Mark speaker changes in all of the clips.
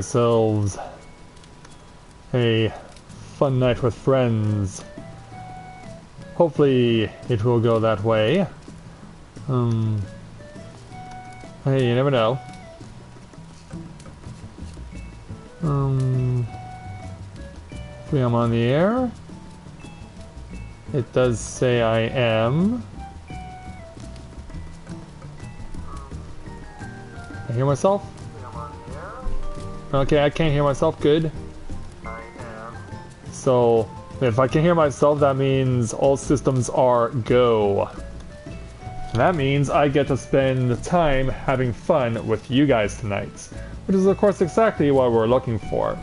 Speaker 1: Ourselves a fun night with friends. Hopefully it will go that way. Hey, you never know. Hopefully I'm on the air. It does say I am. I hear myself? Okay, I can't hear myself. Good. So, if I can hear myself, that means all systems are go. And that means I get to spend the time having fun with you guys tonight, which is of course exactly what we're looking for.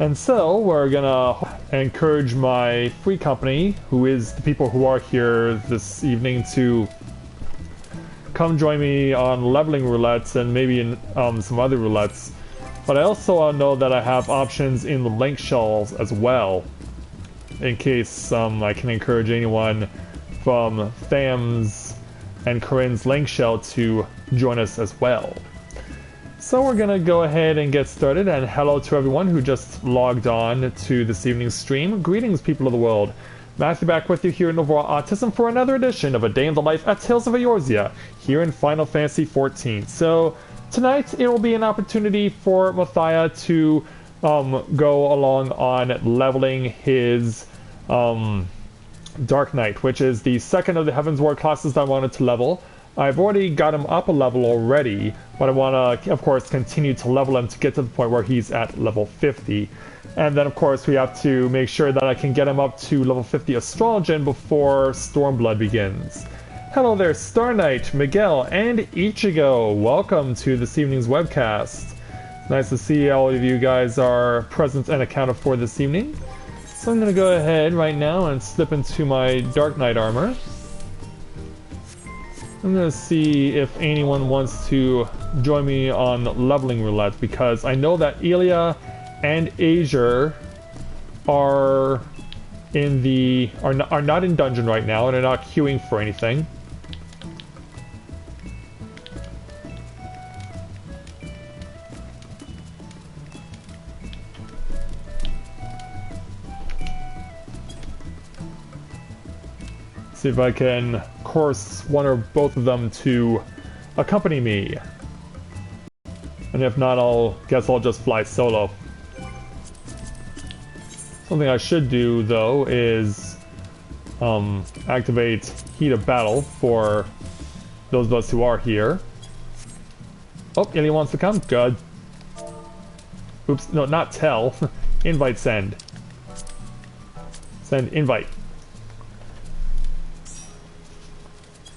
Speaker 1: And so, we're gonna encourage my free company, who is the people who are here this evening, to come join me on leveling roulettes and maybe in some other roulettes. But I also know that I have options in the link shells as well, in case I can encourage anyone from Tham's and Corinne's link shell to join us as well. So we're gonna go ahead and get started, and hello to everyone who just logged on to this evening's stream. Greetings, people of the world. Matthia back with you here in Novaura Autism for another edition of A Day in the Life at Tales of Eorzea here in Final Fantasy XIV. So tonight it will be an opportunity for Matthia to go along on leveling his Dark Knight, which is the second of the Heavensward classes that I wanted to level. I've already got him up a level already, but I want to, of course, continue to level him to get to the point where he's at level 50. And then, of course, we have to make sure that I can get him up to level 50 Astrologian before Stormblood begins. Hello there, Star Knight, Miguel, and Ichigo. Welcome to this evening's webcast. Nice to see all of you guys are present and accounted for this evening. So I'm going to go ahead right now and slip into my Dark Knight armor. I'm going to see if anyone wants to join me on leveling roulette, because I know that Elia and Azure are not in dungeon right now and are not queuing for anything. See if I can coerce one or both of them to accompany me. And if not, guess I'll just fly solo. Something I should do, though, is activate Heat of Battle for those of us who are here. Oh, Ilya wants to come? Good. Oops, no, not tell. Invite send. Send invite.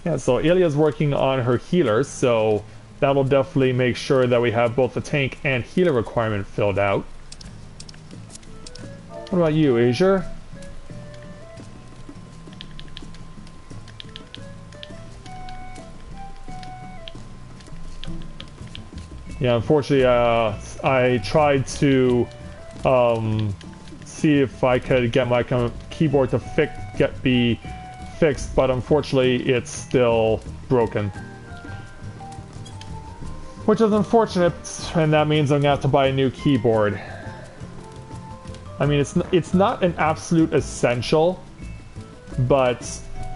Speaker 1: Yeah, so Ilya's working on her healer, so that'll definitely make sure that we have both the tank and healer requirement filled out. What about you, Azure? Yeah, unfortunately, I tried to see if I could get my keyboard to be fixed, but unfortunately it's still broken. Which is unfortunate, and that means I'm gonna have to buy a new keyboard. I mean, it's not an absolute essential, but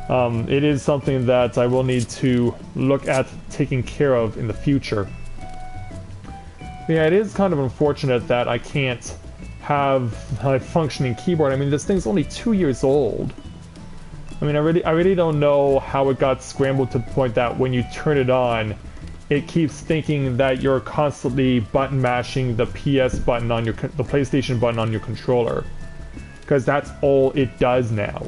Speaker 1: it is something that I will need to look at taking care of in the future. Yeah, it is kind of unfortunate that I can't have a functioning keyboard. I mean, this thing's only 2 years old. I mean, I really don't know how it got scrambled to the point that when you turn it on, it keeps thinking that you're constantly button mashing the PS button on the PlayStation button on your controller, because that's all it does now.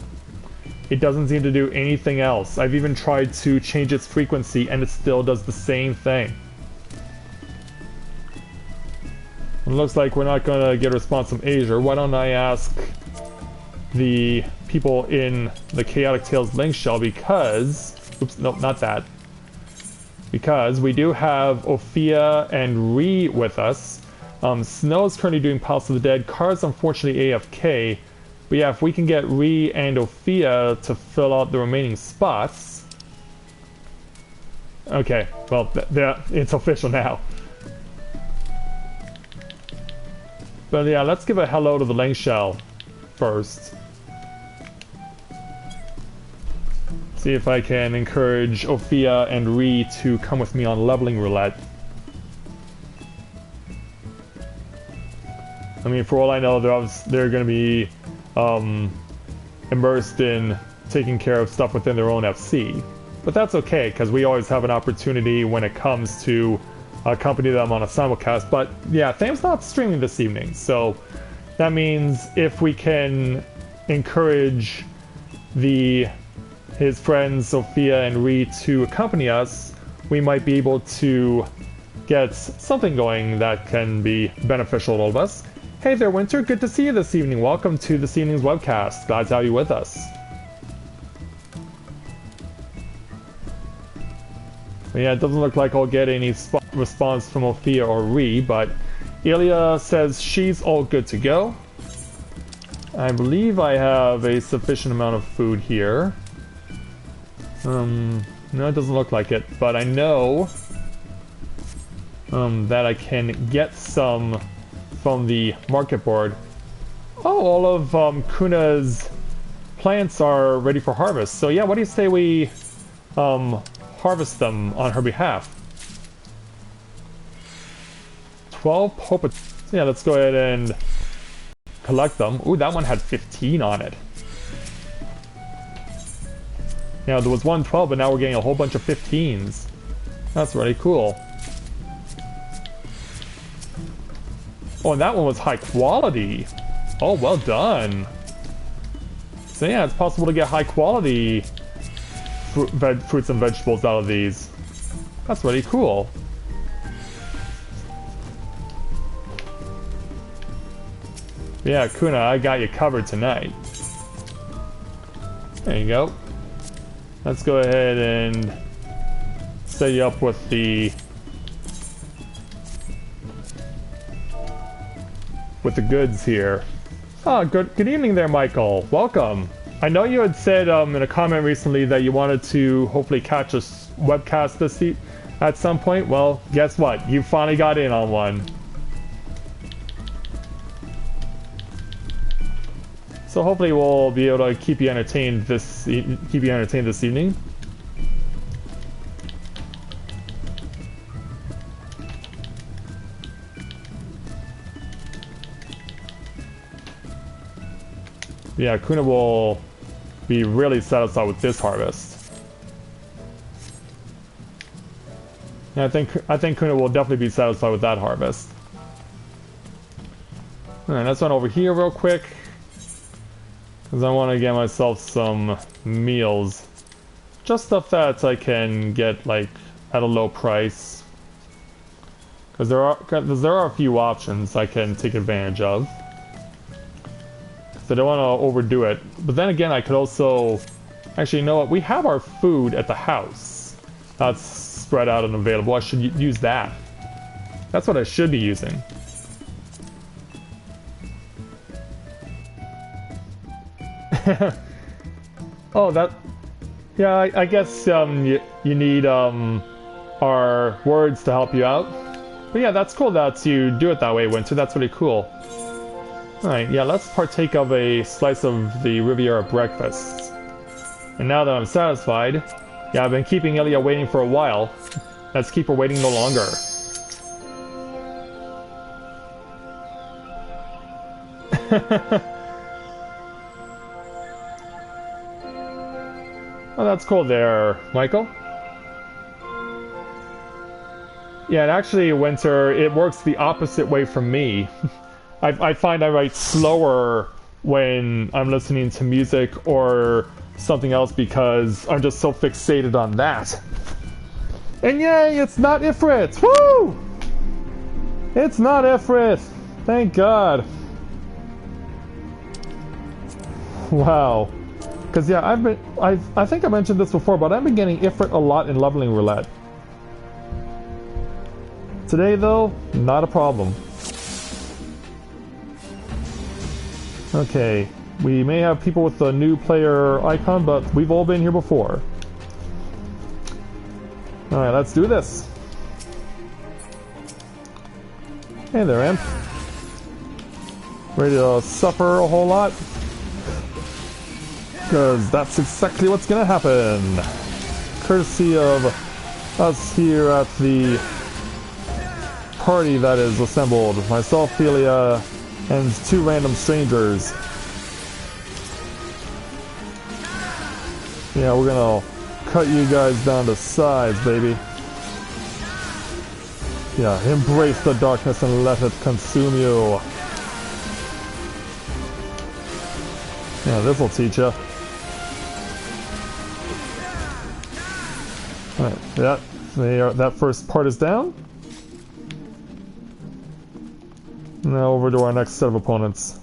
Speaker 1: It doesn't seem to do anything else. I've even tried to change its frequency, and it still does the same thing. It looks like we're not gonna get a response from Azure. Why don't I ask the people in the Chaotic Tales link shell, because... Oops, nope, not that. Because we do have Ophia and Ree with us. Snow is currently doing Pulse of the Dead. Car's unfortunately AFK. But yeah, if we can get Ree and Ophia to fill out the remaining spots... Okay, well, it's official now. But yeah, let's give a hello to the Link Shell first. See if I can encourage Ophia and Ree to come with me on leveling roulette. I mean, for all I know, they're going to be immersed in taking care of stuff within their own FC. But that's okay, because we always have an opportunity when it comes to accompany them on a simulcast. But yeah, Tham's not streaming this evening, so that means if we can encourage his friends Sophia and Ree to accompany us, we might be able to get something going that can be beneficial to all of us. Hey there, Winter. Good to see you this evening. Welcome to this evening's webcast. Glad to have you with us. But yeah, it doesn't look like I'll get any response from Ophia or Ree, but Ilya says she's all good to go. I believe I have a sufficient amount of food here. No, it doesn't look like it, but I know that I can get some from the market board. Oh, all of Kuna's plants are ready for harvest. So yeah, what do you say we harvest them on her behalf? 12 Popa. Yeah, let's go ahead and collect them. Ooh, that one had 15 on it. Yeah, there was 112, but now we're getting a whole bunch of 15s. That's really cool. Oh, and that one was high quality. Oh, well done. So yeah, it's possible to get high quality fruits and vegetables out of these. That's really cool. Yeah, Kuna, I got you covered tonight. There you go. Let's go ahead and set you up with the goods here. Oh, good evening there, Michael. Welcome. I know you had said in a comment recently that you wanted to hopefully catch a webcast at some point. Well, guess what? You finally got in on one. So hopefully we'll be able to keep you entertained this evening. Yeah, Kuna will be really satisfied with this harvest. And I think Kuna will definitely be satisfied with that harvest. Alright, let's run over here real quick, because I want to get myself some meals. Just stuff that I can get like at a low price. Because there are a few options I can take advantage of. So I don't want to overdo it. But then again, I could also... Actually, you know what? We have our food at the house. That's spread out and available. I should use that. That's what I should be using. Oh, that... Yeah, I guess you need our words to help you out. But yeah, that's cool that you do it that way, Winter. That's really cool. Alright, yeah, let's partake of a slice of the Riviera breakfast. And now that I'm satisfied, yeah, I've been keeping Ilya waiting for a while. Let's keep her waiting no longer. Oh, that's cool there, Michael. Yeah, and actually, Winter, it works the opposite way from me. I find I write slower when I'm listening to music or something else because I'm just so fixated on that. And yay, it's not Ifrit! Woo! It's not Ifrit! Thank God. Wow. Because yeah, I think I mentioned this before, but I've been getting Ifrit a lot in leveling roulette. Today though, not a problem. Okay, we may have people with the new player icon, but we've all been here before. Alright, let's do this. Hey there, Imp. Ready to suffer a whole lot? Because that's exactly what's gonna happen. Courtesy of us here at the party that is assembled. Myself, Thelia, and 2 random strangers. Yeah, we're gonna cut you guys down to size, baby. Yeah, embrace the darkness and let it consume you. Yeah, this'll teach ya. Alright, yeah, that first part is down. Now over to our next set of opponents.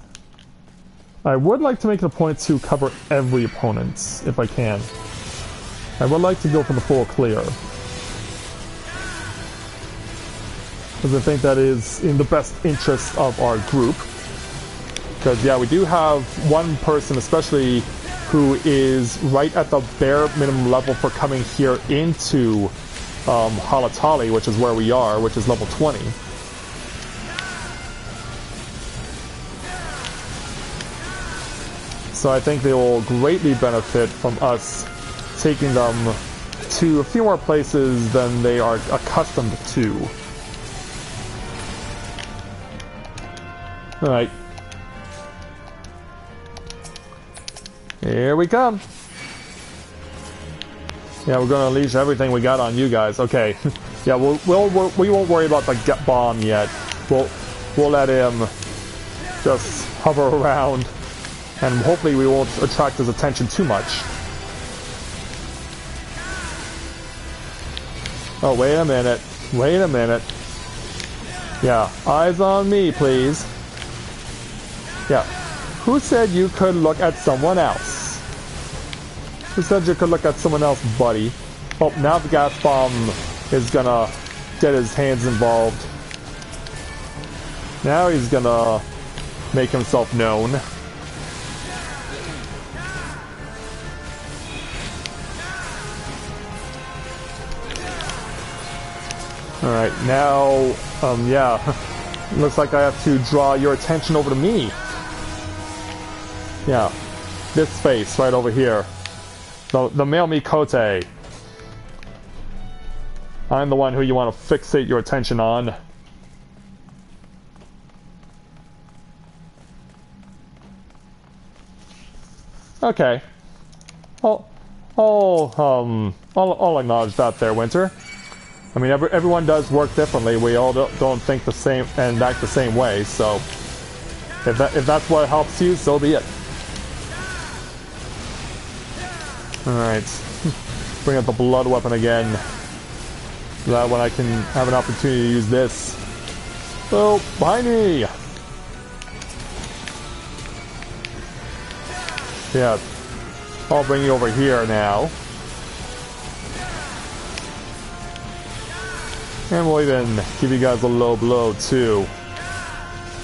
Speaker 1: I would like to make it a point to cover every opponent, if I can. I would like to go for the full clear. Because I think that is in the best interest of our group. Because, yeah, we do have one person, especially, who is right at the bare minimum level for coming here into Halatali, which is where we are, which is level 20. So I think they will greatly benefit from us taking them to a few more places than they are accustomed to. Alright. Here we come. Yeah, we're gonna unleash everything we got on you guys. Okay. Yeah, we won't worry about the gut bomb yet. We'll let him just hover around, and hopefully we won't attract his attention too much. Oh, wait a minute. Wait a minute. Yeah, eyes on me, please. Yeah. Who said you could look at someone else? Who said you could look at someone else, buddy? Oh, now the gas bomb is gonna get his hands involved. Now he's gonna make himself known. Alright, now, yeah. Looks like I have to draw your attention over to me. Yeah, this face right over here. The male Mikote. I'm the one who you want to fixate your attention on. Okay. I'll acknowledge that there, Winter. I mean, everyone does work differently. We all don't think the same and act the same way, so if that's what helps you, so be it. Alright. Bring up the blood weapon again. So that when I can have an opportunity to use this. Oh, behind me! Yeah. I'll bring you over here now. And we'll even give you guys a low blow too.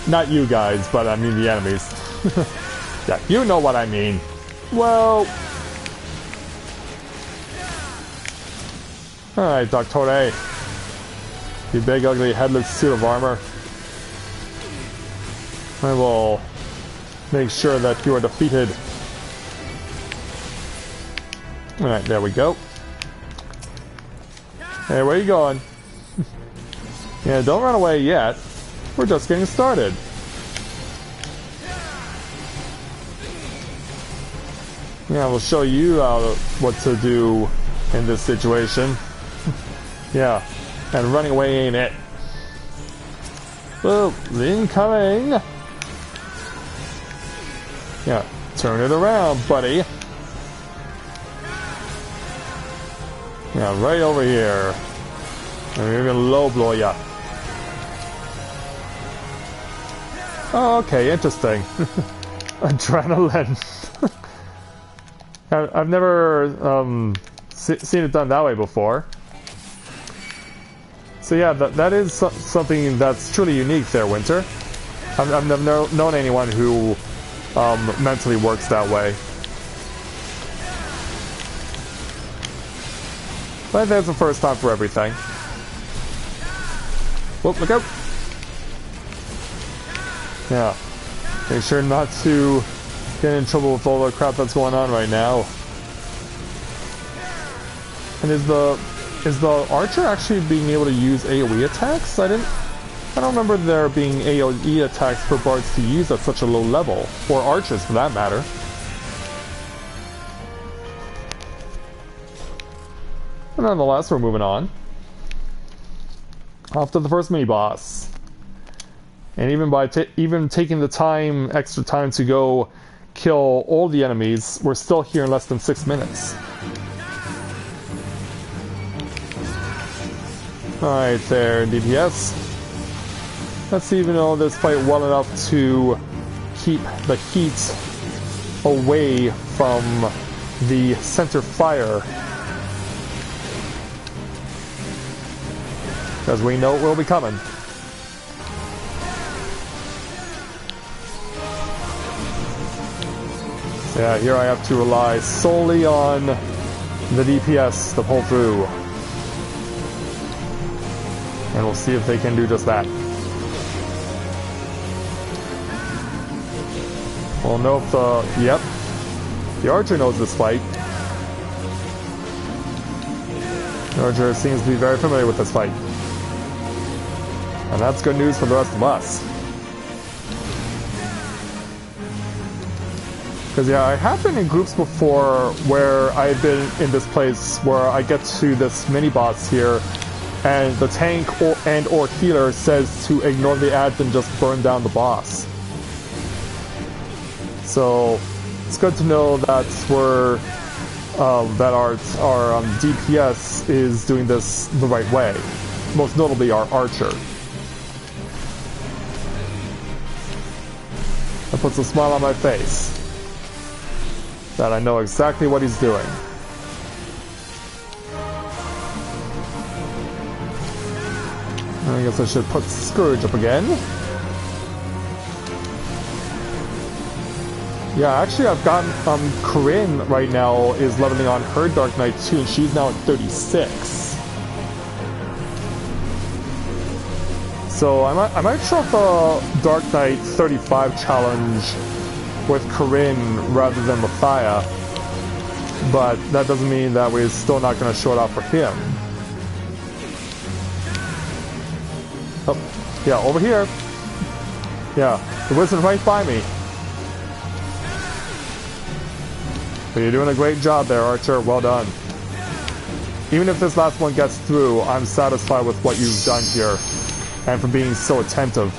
Speaker 1: Not you guys, but I mean the enemies. Yeah, you know what I mean. Well... Alright, Doctore. You big, ugly, headless suit of armor. I will make sure that you are defeated. Alright, there we go. Hey, where are you going? Yeah, don't run away yet. We're just getting started. Yeah, we'll show you what to do in this situation. Yeah, and running away ain't it. Oh, incoming! Yeah, turn it around, buddy. Yeah, right over here. And we're gonna low blow ya. Oh, okay, interesting. Adrenaline. I've never seen it done that way before. So yeah, that is something that's truly unique there, Winter. I've never known anyone who mentally works that way. But there's a first time for everything. Whoop, look out! Yeah. Make sure not to get in trouble with all the crap that's going on right now. And is the archer actually being able to use AoE attacks? I don't remember there being AoE attacks for bards to use at such a low level, or archers for that matter. But nonetheless, we're moving on. Off to the first mini-boss. And even by taking the extra time to go kill all the enemies, we're still here in less than 6 minutes. Alright there, DPS. Let's even know this fight well enough to keep the heat away from the center fire. Because we know it will be coming. So yeah, here I have to rely solely on the DPS to pull through. And we'll see if they can do just that. We'll know if the archer knows this fight. The archer seems to be very familiar with this fight. And that's good news for the rest of us. Because yeah, I have been in groups before where I've been in this place where I get to this mini-boss here and the tank or healer says to ignore the ads and just burn down the boss. So it's good to know that our DPS is doing this the right way. Most notably our archer. That puts a smile on my face. That I know exactly what he's doing. I guess I should put Scourge up again. Yeah, actually I've gotten, Corinne right now is leveling on her Dark Knight too, and she's now at 36. So I might try the Dark Knight 35 challenge with Corinne rather than Matthia, but that doesn't mean that we're still not going to show it off for him. Oh, yeah, over here. Yeah, the wizard right by me. But you're doing a great job there, Archer. Well done. Even if this last one gets through, I'm satisfied with what you've done here, and for being so attentive.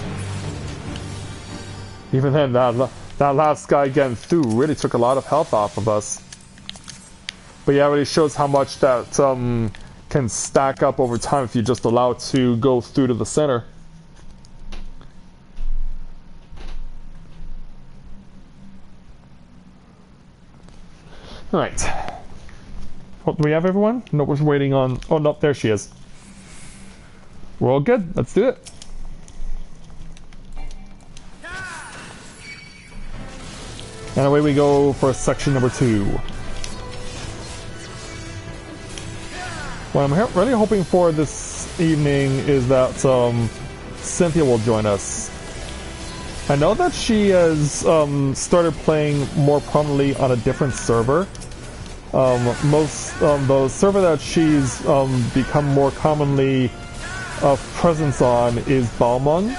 Speaker 1: Even then, that last guy getting through really took a lot of health off of us. But yeah, it really shows how much that can stack up over time if you just allow it to go through to the center. Alright. Oh, do we have everyone? No, we're waiting on... Oh, no, there she is. We're all good. Let's do it. And away we go for section number 2. What I'm really hoping for this evening is that Cynthia will join us. I know that she has started playing more prominently on a different server. The server that she's become more commonly presence on is Balmung,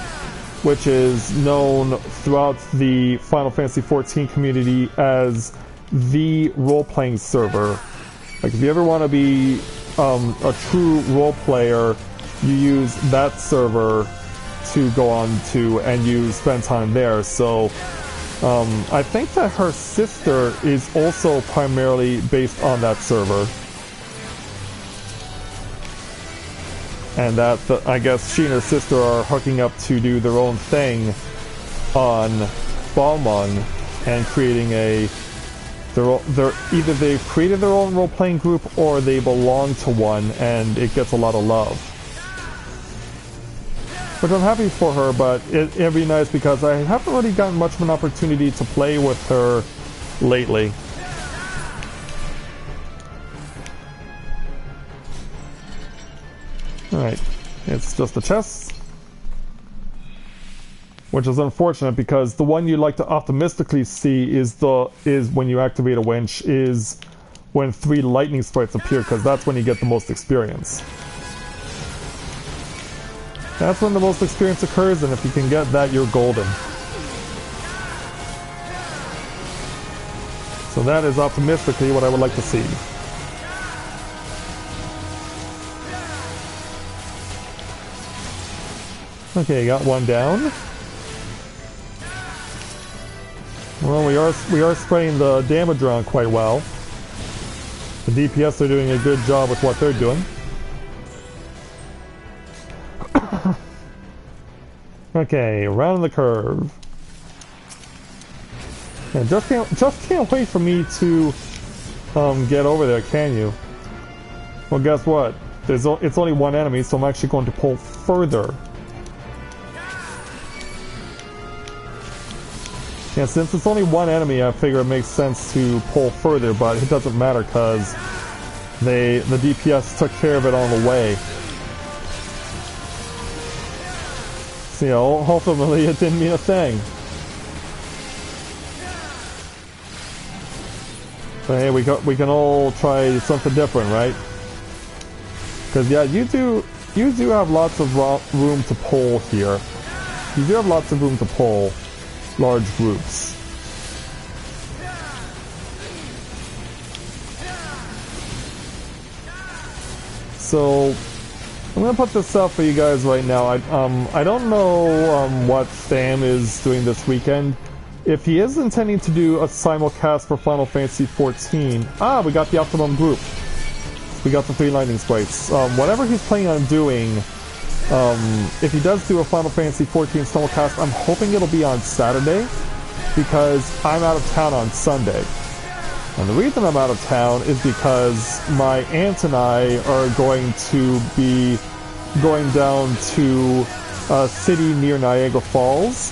Speaker 1: which is known throughout the Final Fantasy XIV community as the role-playing server. Like, if you ever want to be a true role player, you use that server to go on to, and you spend time there. So I think that her sister is also primarily based on that server, and that I guess she and her sister are hooking up to do their own thing on Balmung and creating either they've created their own role-playing group or they belong to one, and it gets a lot of love. Which I'm happy for her, but it'd be nice because I haven't really gotten much of an opportunity to play with her lately. Alright, it's just the chests. which is unfortunate because the one you'd like to optimistically see is when you activate a winch is when 3 lightning sprites appear, because that's when you get the most experience. That's when the most experience occurs, and if you can get that, you're golden. So that is optimistically what I would like to see. Okay, got one down. Well, we are spreading the damage around quite well. The DPS are doing a good job with what they're doing. Okay, around the curve. Yeah, just can't wait for me to get over there, can you? Well, guess what? It's only one enemy, so I'm actually going to pull further. Yeah, since it's only one enemy, I figure it makes sense to pull further, but it doesn't matter because the DPS took care of it on the way. So, you know, hopefully it didn't mean a thing. But hey, we can all try something different, right? Because yeah, you do have lots of room to pull here. You do have lots of room to pull large groups. So I'm gonna put this up for you guys right now. I don't know what Sam is doing this weekend. If he is intending to do a simulcast for Final Fantasy XIV, we got the optimum group. We got the 3 lightning sprites. Whatever he's planning on doing, if he does do a Final Fantasy XIV simulcast, I'm hoping it'll be on Saturday, because I'm out of town on Sunday. And the reason I'm out of town is because my aunt and I are going to be going down to a city near Niagara Falls.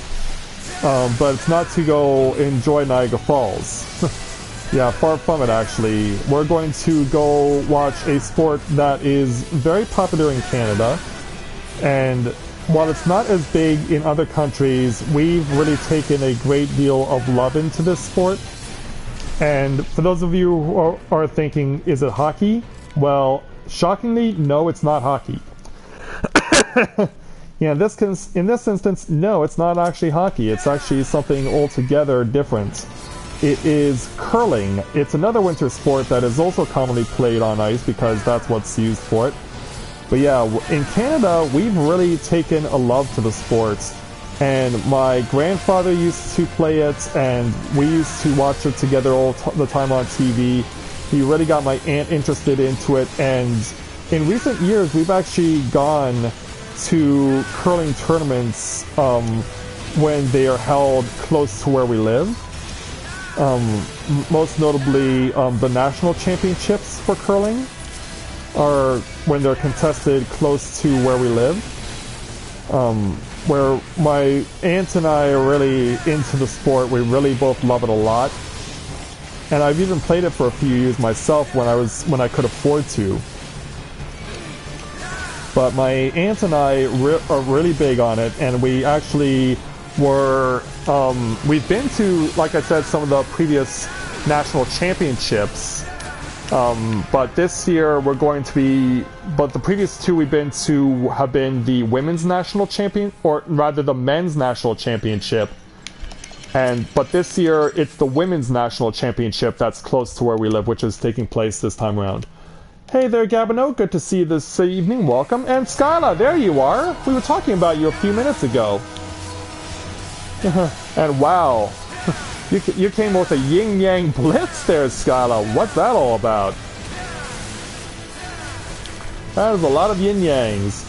Speaker 1: But it's not to go enjoy Niagara Falls. Yeah, far from it actually. We're going to go watch a sport that is very popular in Canada. And while it's not as big in other countries, we've really taken a great deal of love into this sport. And for those of you who are thinking, is it hockey? Well, shockingly, no, it's not hockey. Yeah, in this instance, no, it's not actually hockey. It's actually something altogether different. It is curling. It's another winter sport that is also commonly played on ice because that's what's used for it. But yeah, in Canada, we've really taken a love to the sport. And my grandfather used to play it, and we used to watch it together all the time on TV. He really got my aunt interested into it, and in recent years, we've actually gone to curling tournaments when they are held close to where we live. Most notably, the national championships for curling are when they're contested close to where we live. Where my aunt and I are really into the sport. We really both love it a lot. And I've even played it for a few years myself when I could afford to. But my aunt and I are really big on it, and we actually were, we've been to, like I said, some of the previous national championships, but this year we're going to be, but the previous 2 we've been to have been the women's national champion, or rather the men's national championship, but this year it's the women's national championship that's close to where we live, which is taking place this time around. Hey there, Gabino. Good to see you this evening. Welcome. And Skyla, there you are. We were talking about you a few minutes ago. And wow, you came with a yin-yang blitz there, Skyla. What's that all about? That is a lot of yin-yangs.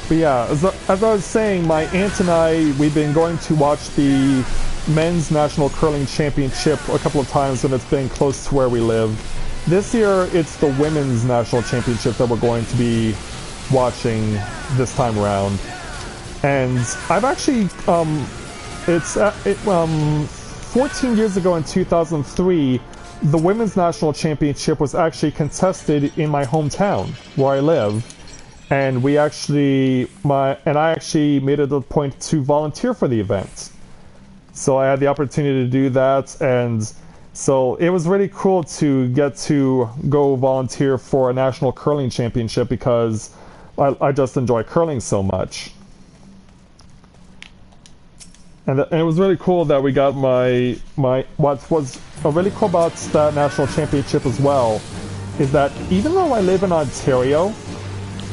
Speaker 1: But yeah, as I was saying, my aunt and I, we've been going to watch the men's national curling championship a couple of times when it's been close to where we live. This year it's the women's national championship that we're going to be watching this time around. And I've actually 14 years ago in 2003, the women's national championship was actually contested in my hometown where I live. and I actually made it a point to volunteer for the event. So I had the opportunity to do that, and so it was really cool to get to go volunteer for a national curling championship because I just enjoy curling so much. And it was really cool that we got what was really cool about that national championship as well is that even though I live in Ontario,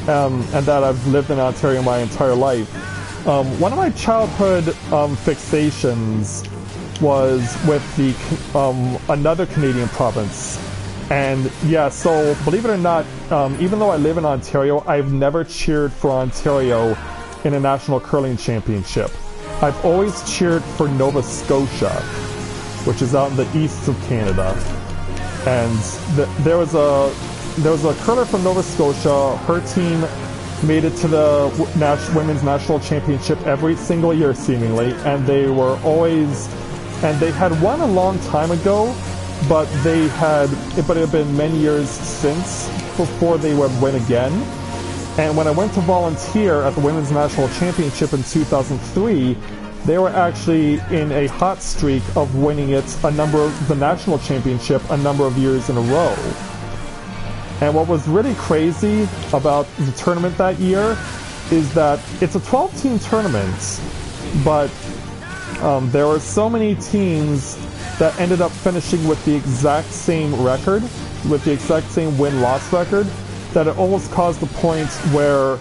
Speaker 1: and that I've lived in Ontario my entire life, one of my childhood fixations was with another Canadian province. And yeah, so believe it or not, even though I live in Ontario, I've never cheered for Ontario in a national curling championship. I've always cheered for Nova Scotia, which is out in the east of Canada. And there was a curler from Nova Scotia. Her team made it to the women's national championship every single year, seemingly, and they had won a long time ago, but it had been many years since before they would win again. And when I went to volunteer at the women's national championship in 2003, they were actually in a hot streak of winning the national championship a number of years in a row. And what was really crazy about the tournament that year is that it's a 12-team tournament, but there were so many teams that ended up finishing with the exact same record, with the exact same win-loss record, that it almost caused the point where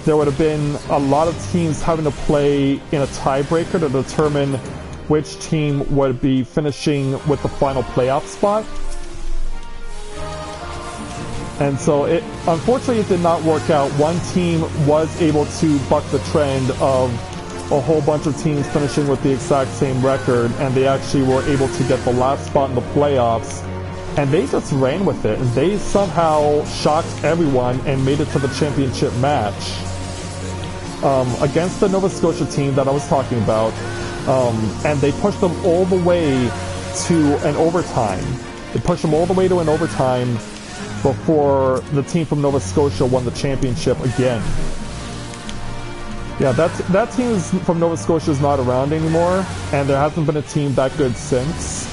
Speaker 1: there would have been a lot of teams having to play in a tiebreaker to determine which team would be finishing with the final playoff spot. And so unfortunately it did not work out. One team was able to buck the trend of a whole bunch of teams finishing with the exact same record, and they actually were able to get the last spot in the playoffs, and they just ran with it, and they somehow shocked everyone and made it to the championship match against the Nova Scotia team that I was talking about, and they pushed them all the way to an overtime. They pushed them all the way to an overtime before the team from Nova Scotia won the championship again. Yeah, that team from Nova Scotia is not around anymore, and there hasn't been a team that good since.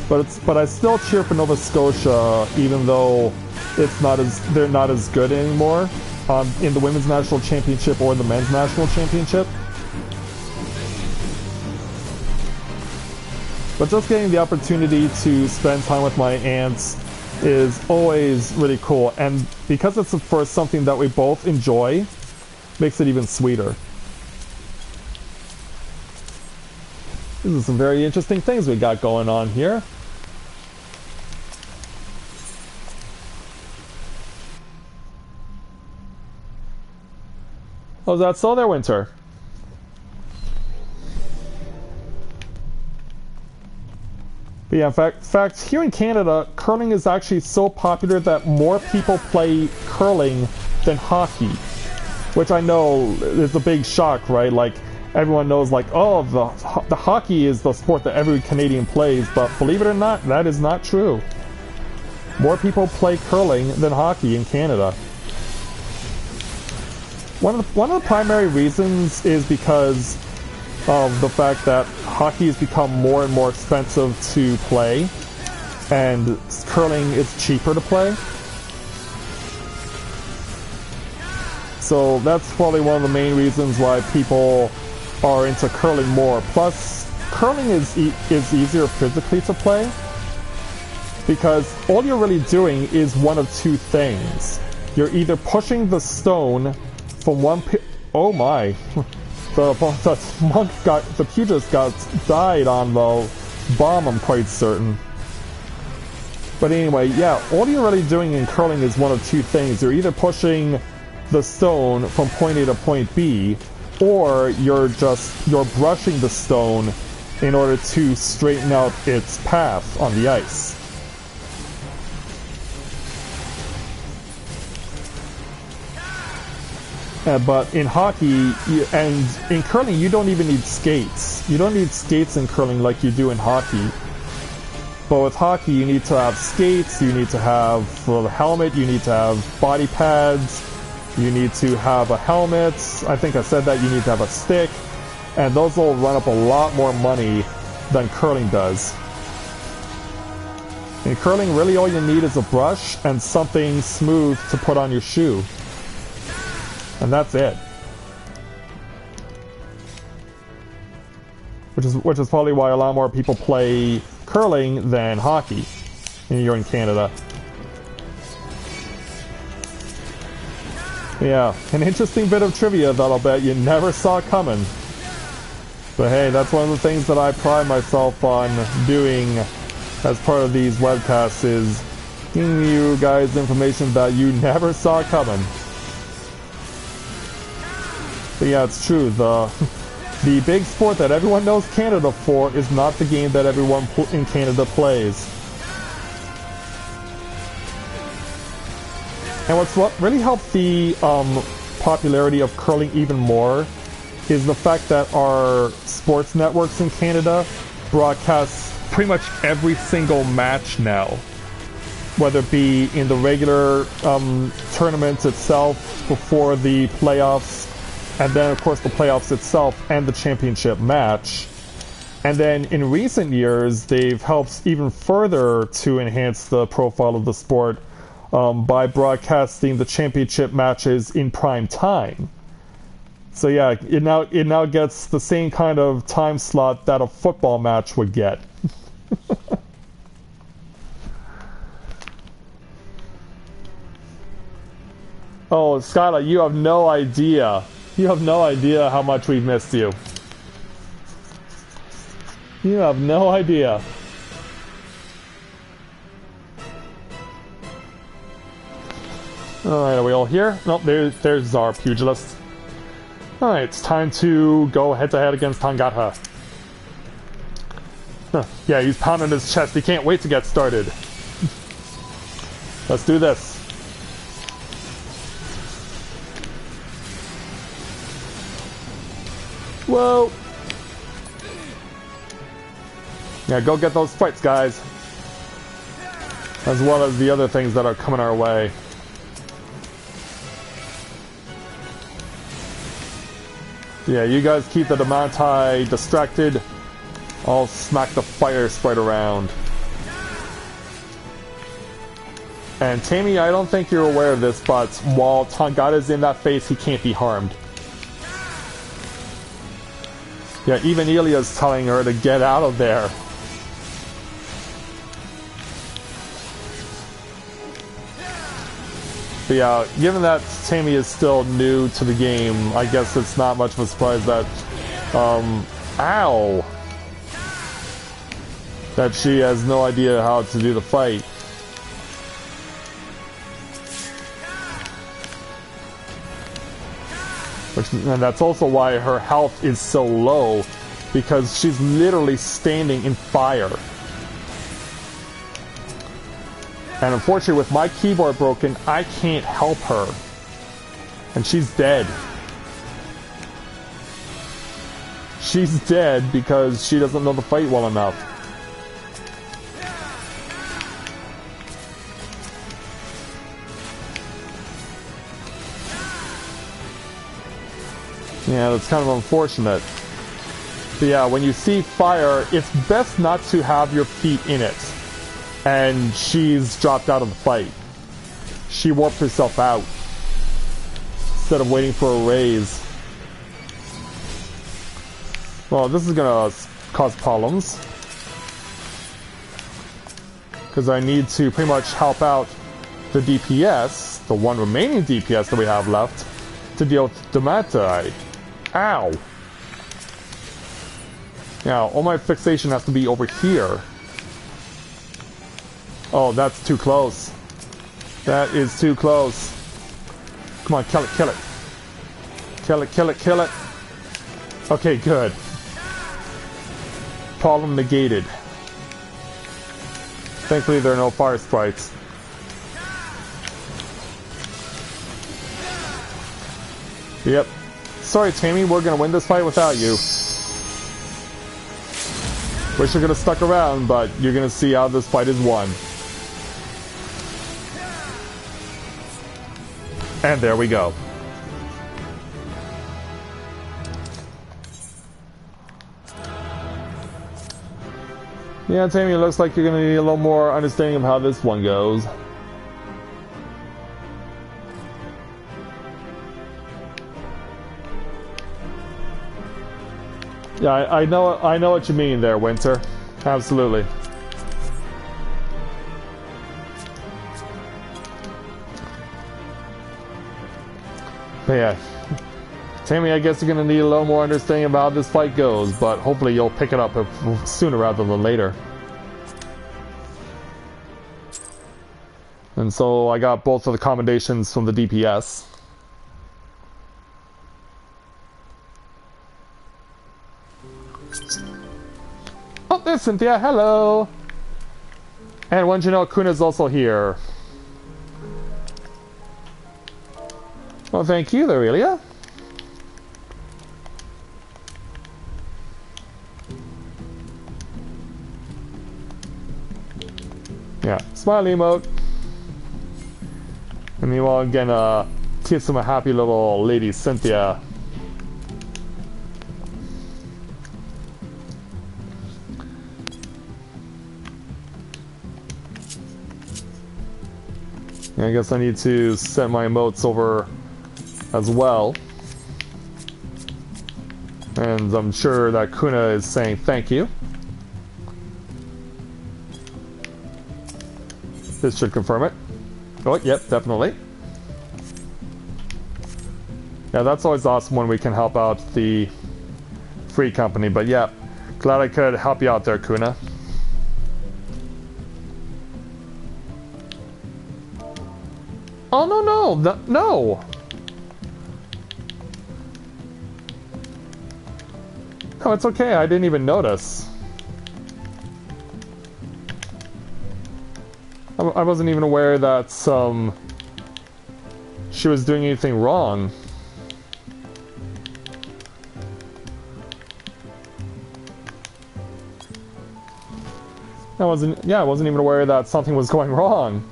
Speaker 1: But I still cheer for Nova Scotia, even though they're not as good anymore in the women's national championship or the men's national championship. But just getting the opportunity to spend time with my aunts is always really cool, and because it's for something that we both enjoy, makes it even sweeter. These are some very interesting things we got going on here. Oh, is that so there, Winter? But yeah, in fact, here in Canada, curling is actually so popular that more people play curling than hockey, which I know is a big shock, right? Like, everyone knows, like, oh, the hockey is the sport that every Canadian plays, but believe it or not, that is not true. More people play curling than hockey in Canada. One of the primary reasons is because of the fact that hockey has become more and more expensive to play, and curling is cheaper to play. So that's probably one of the main reasons why people are into curling more. Plus, curling is easier physically to play, because all you're really doing is one of two things. You're either pushing the stone from one oh my. The pugilist died on the bomb, I'm quite certain. But anyway, yeah, all you're really doing in curling is one of two things. You're either pushing the stone from point A to point B, or you're brushing the stone in order to straighten out its path on the ice. But in hockey and in curling, you don't even need skates. You don't need skates in curling like you do in hockey. But with hockey, you need to have skates, you need to have, for the helmet, you need to have body pads, You need to have a helmet. I think I said that. You need to have a stick. And those will run up a lot more money than curling does. In curling, really all you need is a brush and something smooth to put on your shoe. And that's it. Which is probably why a lot more people play curling than hockey when you're in Canada. Yeah, an interesting bit of trivia that I'll bet you never saw coming. But hey, that's one of the things that I pride myself on doing as part of these webcasts, is giving you guys information that you never saw coming. But yeah, it's true. The big sport that everyone knows Canada for is not the game that everyone in Canada plays. And what really helped the popularity of curling even more is the fact that our sports networks in Canada broadcast pretty much every single match now, whether it be in the regular tournament itself before the playoffs, and then of course the playoffs itself and the championship match. And then in recent years they've helped even further to enhance the profile of the sport by broadcasting the championship matches in prime time. So yeah, it now gets the same kind of time slot that a football match would get. Oh, Skyla, you have no idea. You have no idea how much we've missed you. You have no idea. Alright, are we all here? Nope, there's our pugilist. Alright, it's time to go head-to-head against Tangata. Huh, yeah, he's pounding his chest. He can't wait to get started. Let's do this. Whoa! Yeah, go get those fights, guys. As well as the other things that are coming our way. Yeah, you guys keep the Demanti distracted. I'll smack the fire sprite around. And Tammy, I don't think you're aware of this, but while Tangata's in that phase, he can't be harmed. Yeah, even Elia's telling her to get out of there. But yeah, given that Tammy is still new to the game, I guess it's not much of a surprise that, ow! That she has no idea how to do the fight. And that's also why her health is so low, because she's literally standing in fire. And unfortunately, with my keyboard broken, I can't help her. And she's dead. She's dead because she doesn't know the fight well enough. Yeah, that's kind of unfortunate. But yeah, when you see fire, it's best not to have your feet in it. And she's dropped out of the fight. She warped herself out instead of waiting for a raise. Well, this is gonna cause problems, because I need to pretty much help out the DPS, the one remaining DPS that we have left, to deal with Demanti. Ow! Now, all my fixation has to be over here. Oh, that's too close. That is too close. Come on, kill it, kill it. Kill it, kill it, kill it. Okay, good. Problem negated. Thankfully, there are no fire sprites. Yep. Sorry, Tammy, we're gonna win this fight without you. Wish you could have stuck around, but you're gonna see how this fight is won. And there we go. Yeah, Tammy, it looks like you're gonna need a little more understanding of how this one goes. Yeah, I know what you mean there, Winter. Absolutely. But yeah, Tammy, I guess you're gonna need a little more understanding of how this fight goes, but hopefully you'll pick it up sooner rather than later. And so I got both of the commendations from the DPS. Oh, there's Cynthia, hello! And once you know, Kuna's also here. Well, thank you, Aurelia. Yeah, smile emote. And meanwhile, again, kiss him a happy little lady, Cynthia. And I guess I need to send my emotes over as well. And I'm sure that Kuna is saying thank you. This should confirm it. Oh, yep, definitely. Yeah, that's always awesome when we can help out the free company, but yeah, glad I could help you out there, Kuna. Oh, no! No, it's okay, I didn't even notice. I wasn't even aware that she was doing anything wrong. I wasn't even aware that something was going wrong.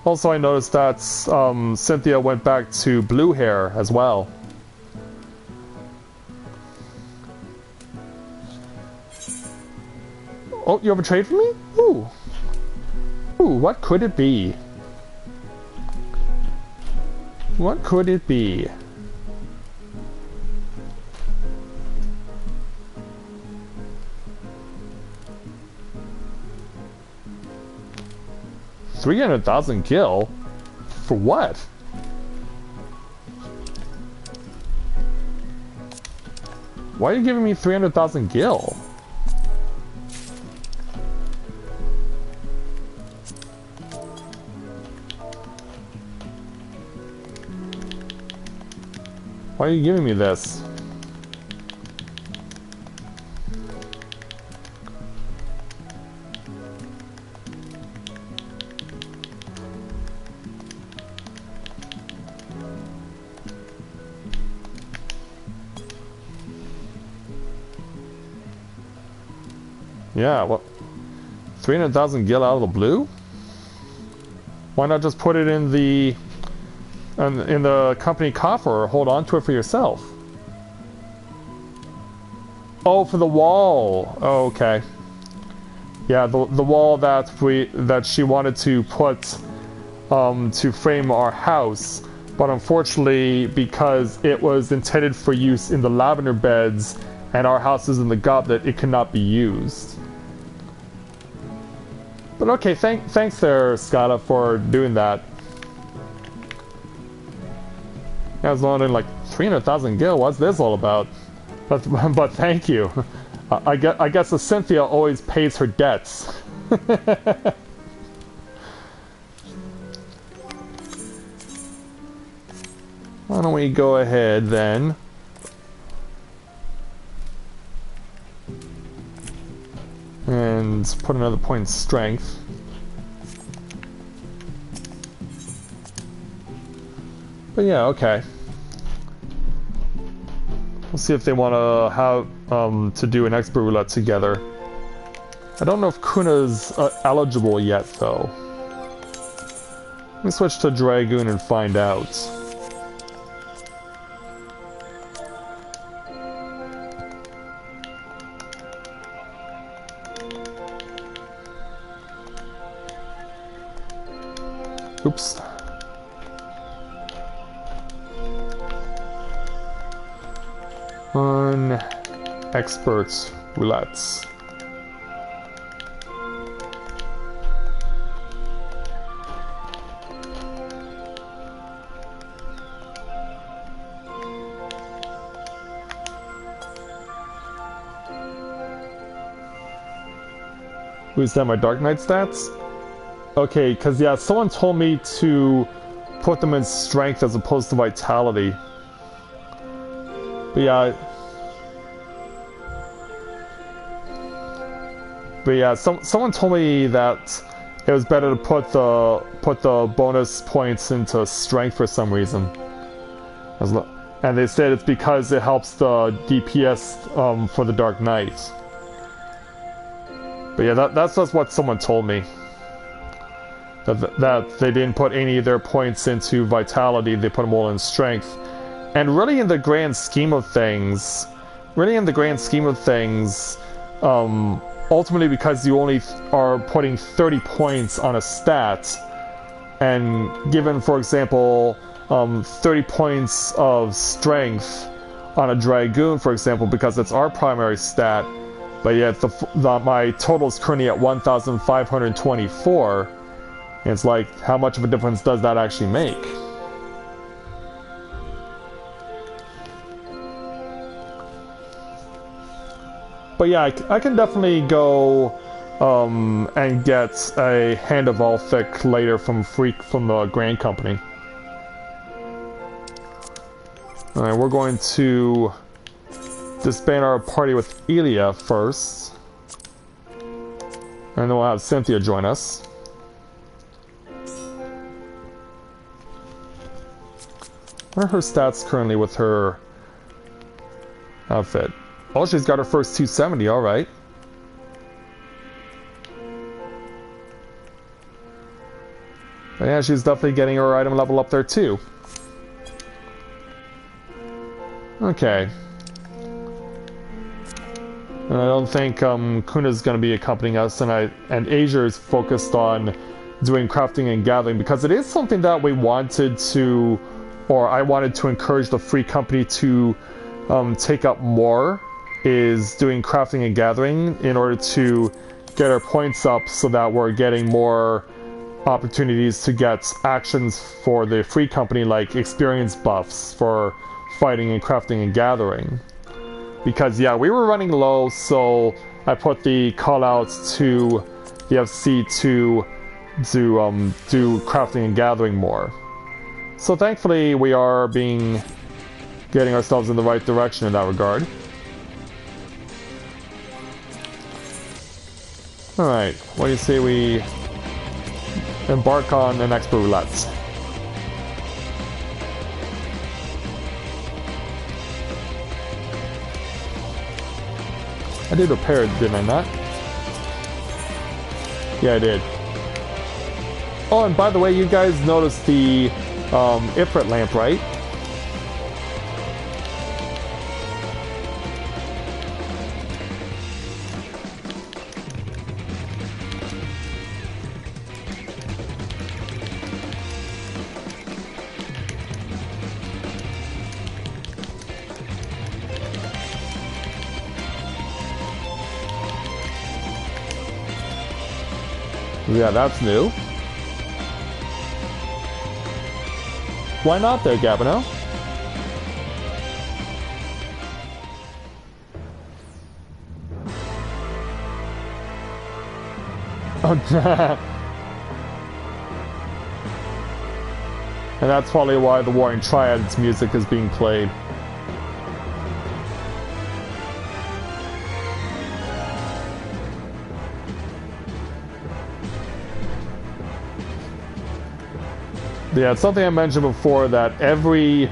Speaker 1: Also, I noticed that Cynthia went back to blue hair as well. Oh, you have a trade for me? Ooh. Ooh, what could it be? What could it be? $300,000 gil? For what? Why are you giving me 300,000 gil? Why are you giving me this? Yeah, what? 300,000 gil out of the blue? Why not just put it in the company coffer or hold on to it for yourself? Oh, for the wall. Oh, okay. Yeah, the wall that she wanted to put to frame our house, but unfortunately, because it was intended for use in the lavender beds and our house is in the goblet, it cannot be used. But okay, thanks there, Scala, for doing that. I was wondering, like, 300,000 gil, what's this all about? But thank you. I guess the Cynthia always pays her debts. Why don't we go ahead then? And put another point in strength. But yeah, okay. We'll see if they want to have to do an expert roulette together. I don't know if Kuna's eligible yet, though. Let me switch to Dragoon and find out. Oops. On experts roulettes. Who's that? My Dark Knight stats? Okay, because yeah, someone told me to put them in strength as opposed to vitality. But yeah, someone told me that it was better to put the bonus points into strength for some reason. And they said it's because it helps the DPS for the Dark Knight. But yeah, that's just what someone told me. That they didn't put any of their points into vitality, they put them all in strength. And really in the grand scheme of things, ultimately because you only are putting 30 points on a stat, and given, for example, 30 points of strength on a Dragoon, for example, because it's our primary stat, but yet my total is currently at 1,524. And it's like, how much of a difference does that actually make? But yeah, I can definitely go and get a Hand of Ulfic later from the Grand Company. Alright, we're going to disband our party with Elia first. And then we'll have Cynthia join us. What are her stats currently with her outfit? Oh, she's got her first 270, alright. Yeah, she's definitely getting her item level up there too. Okay. And I don't think Kuna's going to be accompanying us, and Asia is focused on doing crafting and gathering, because it is something that we wanted to, or I wanted to encourage the Free Company to take up more, is doing crafting and gathering in order to get our points up so that we're getting more opportunities to get actions for the Free Company, like experience buffs for fighting and crafting and gathering. Because yeah, we were running low, so I put the callouts to the FC to do crafting and gathering more. So thankfully we are getting ourselves in the right direction in that regard. Alright, what do you say we embark on an expert roulette? I did repair it, didn't I not? Yeah, I did. Oh, and by the way, you guys noticed the Ifrit lamp, right? Yeah, that's new. Why not there, Gabino? Oh, and that's probably why the Warring Triad's music is being played. Yeah, it's something I mentioned before, that every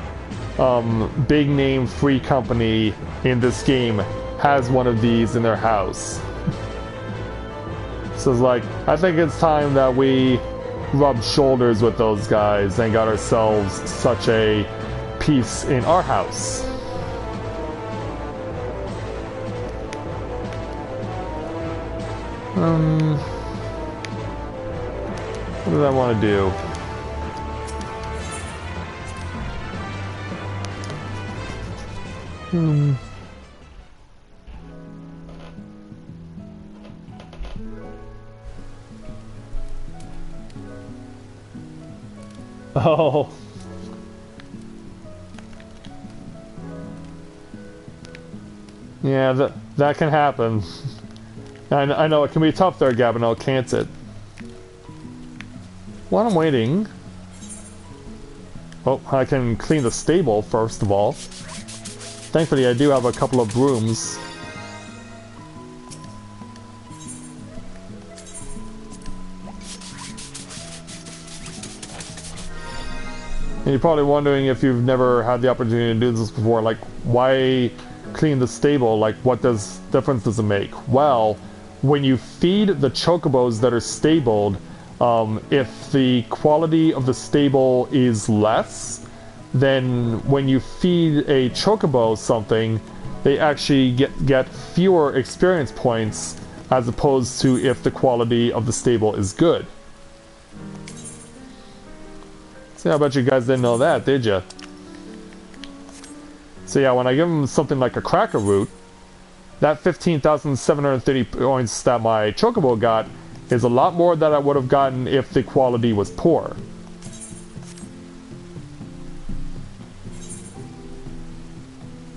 Speaker 1: big name Free Company in this game has one of these in their house. So it's like, I think it's time that we rubbed shoulders with those guys and got ourselves such a piece in our house. What do I want to do? Hmm. Oh. Yeah, that can happen. I know it can be tough there, Gabino, can't it? While I'm waiting... Oh, I can clean the stable, first of all. Thankfully, I do have a couple of brooms. And you're probably wondering if you've never had the opportunity to do this before, like, why clean the stable? Like, what difference does it make? Well, when you feed the chocobos that are stabled, if the quality of the stable is less, then when you feed a chocobo something, they actually get fewer experience points as opposed to if the quality of the stable is good. See, I bet you guys didn't know that, did you? So yeah, when I give them something like a cracker root, that 15,730 points that my chocobo got is a lot more than I would have gotten if the quality was poor.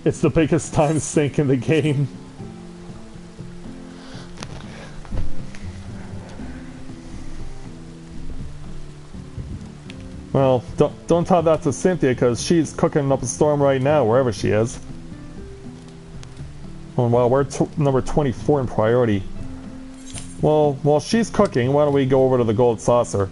Speaker 1: It's the biggest time sink in the game. Well, don't tell that to Cynthia, because she's cooking up a storm right now, wherever she is. Oh, well, we're number 24 in priority. Well, while she's cooking, why don't we go over to the gold saucer?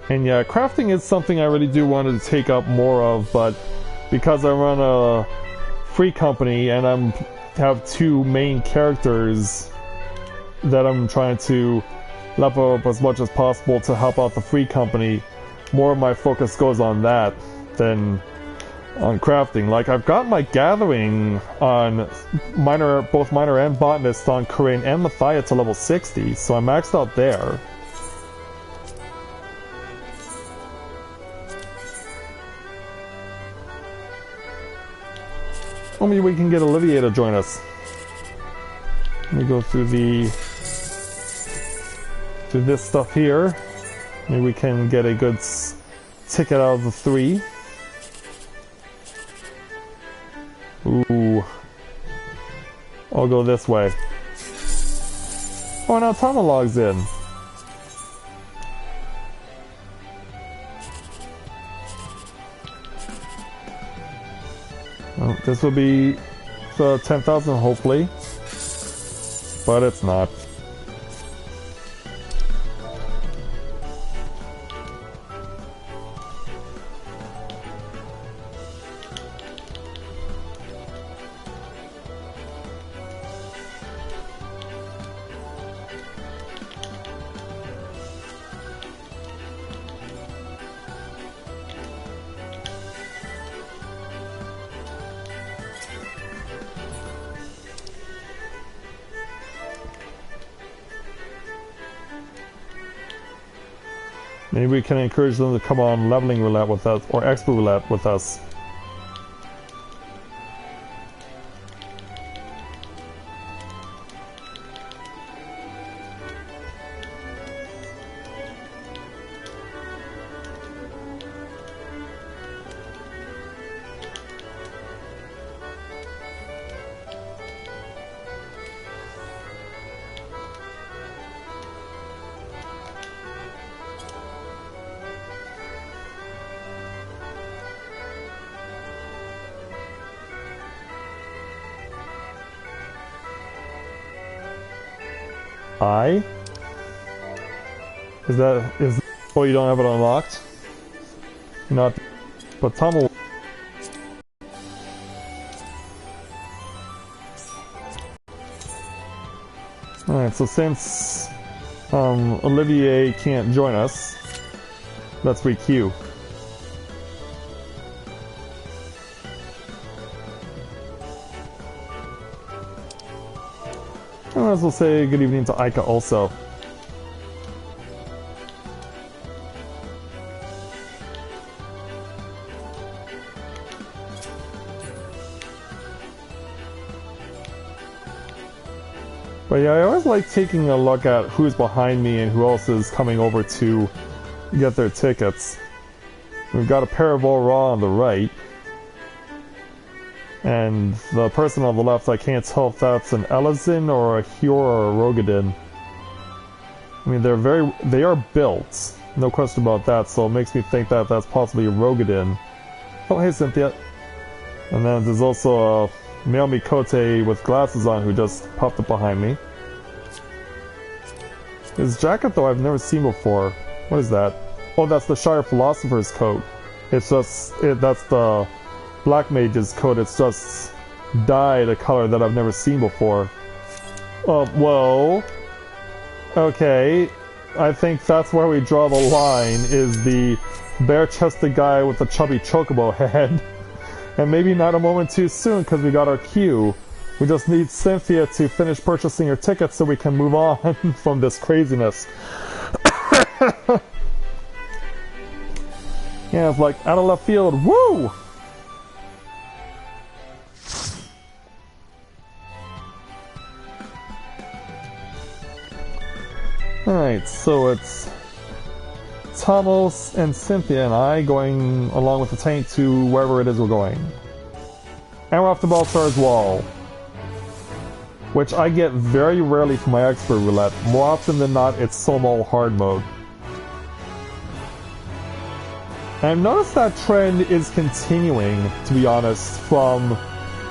Speaker 1: And yeah, crafting is something I really do want to take up more of, but because I run a free company and I have two main characters that I'm trying to level up as much as possible to help out the free company, more of my focus goes on that than on crafting. Like, I've got my gathering on both minor and botanist on Corinne and Matthia to level 60, so I'm maxed out there. Well, maybe we can get Olivier to join us. Let me go through this stuff here. Maybe we can get a good ticket out of the 3. Ooh. I'll go this way. Oh, now Tama logs in. Well, this will be the 10,000 hopefully, but it's not. Maybe we can encourage them to come on leveling roulette with us, or expert roulette with us. Is oh, you don't have it unlocked? Not, but Tom. Alright, so since Olivier can't join us, That's free Q. I might as well say good evening to Aika also. But yeah, I always like taking a look at who's behind me and who else is coming over to get their tickets. We've got a pair of Aurora on the right. And the person on the left, I can't tell if that's an Elizin or a Hyur or a Rogadin. I mean, they are built, no question about that, so it makes me think that that's possibly a Rogadin. Oh, hey Cynthia. And then there's also a male Mikote with glasses on who just popped up behind me. His jacket, though, I've never seen before. What is that? Oh, that's the Shire Philosopher's coat. It's just, that's the Black Mage's coat. It's just dyed a color that I've never seen before. Whoa. Okay. I think that's where we draw the line, is the bare-chested guy with the chubby chocobo head. And maybe not a moment too soon, because we got our queue. We just need Cynthia to finish purchasing her tickets so we can move on from this craziness. Yeah, it's like out of left field. Woo! Alright, so it's Thomas and Cynthia and I going along with the tank to wherever it is we're going. And we're off to Baltar's Wall, which I get very rarely from my expert roulette. More often than not, it's solo hard mode. And I've noticed that trend is continuing, to be honest, from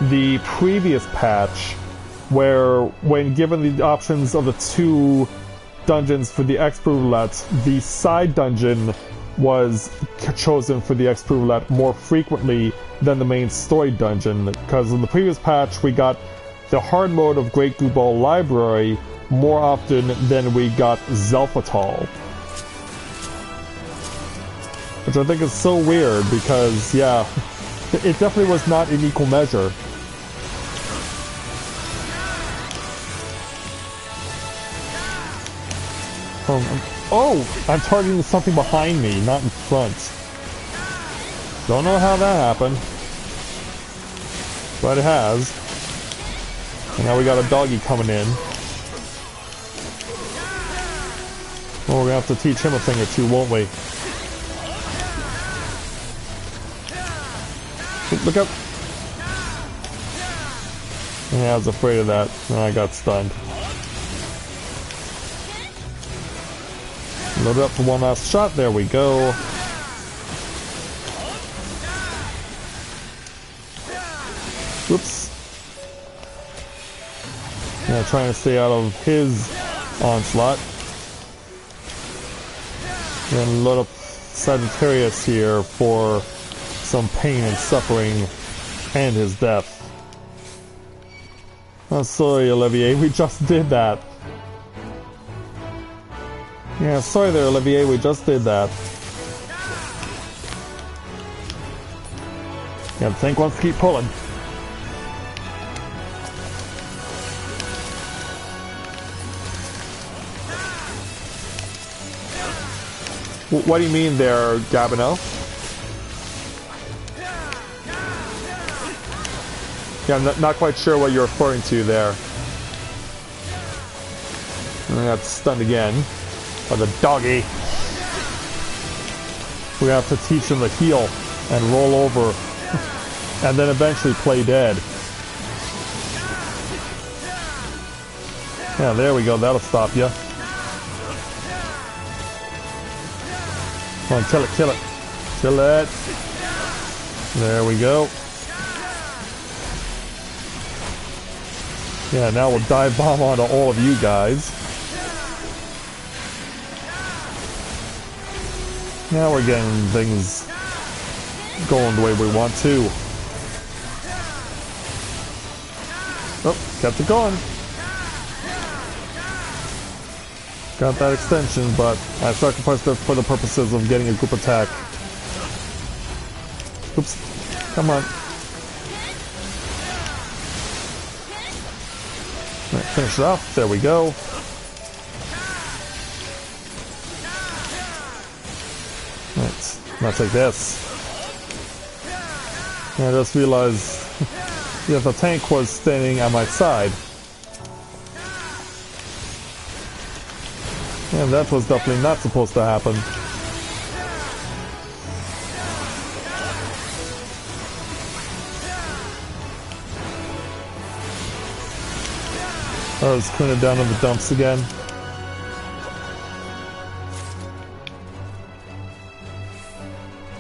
Speaker 1: the previous patch, where when given the options of the two dungeons for the expert roulette, the side dungeon was chosen for the expert roulette more frequently than the main story dungeon, because in the previous patch we got the hard mode of Great Gooball Library more often than we got Zelphatal. Which I think is so weird because, yeah, it definitely was not in equal measure. I'm targeting something behind me, not in front. Don't know how that happened, but it has. And now we got a doggy coming in. Well, we're gonna have to teach him a thing or two, won't we? Look up! Yeah, I was afraid of that, and I got stunned. Load it up for one last shot, there we go. Whoops. Yeah, trying to stay out of his onslaught. And load up Sagittarius here for some pain and suffering and his death. Oh, sorry, Olivier, we just did that. Yeah, sorry there, Olivier, we just did that. Yeah, the tank wants to keep pulling. What do you mean there, Gabino? Yeah, I'm not quite sure what you're referring to there. And I got stunned again by the doggy. We have to teach him to heal and roll over and then eventually play dead. Yeah, there we go. That'll stop you. Come on, kill it, kill it. Kill it. There we go. Yeah, now we'll dive bomb onto all of you guys. Now we're getting things going the way we want to. Oh, kept it going. Got that extension, but I sacrificed it for the purposes of getting a group attack. Oops. Come on. Alright, finish it off. There we go. Alright, now take this. I just realized yeah, the tank was standing at my side. And that was definitely not supposed to happen. I was putting it down in the dumps again.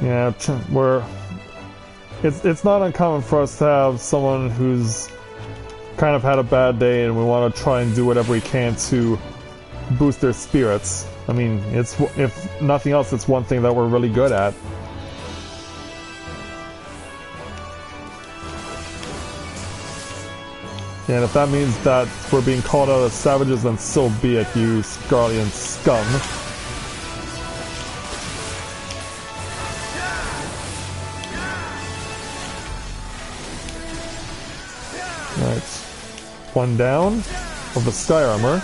Speaker 1: Yeah, it's not uncommon for us to have someone who's kind of had a bad day and we want to try and do whatever we can to boost their spirits. I mean, it's, if nothing else, it's one thing that we're really good at. And if that means that we're being called out as savages, then so be it, you Scarlian scum. Alright. One down of the Sky Armor.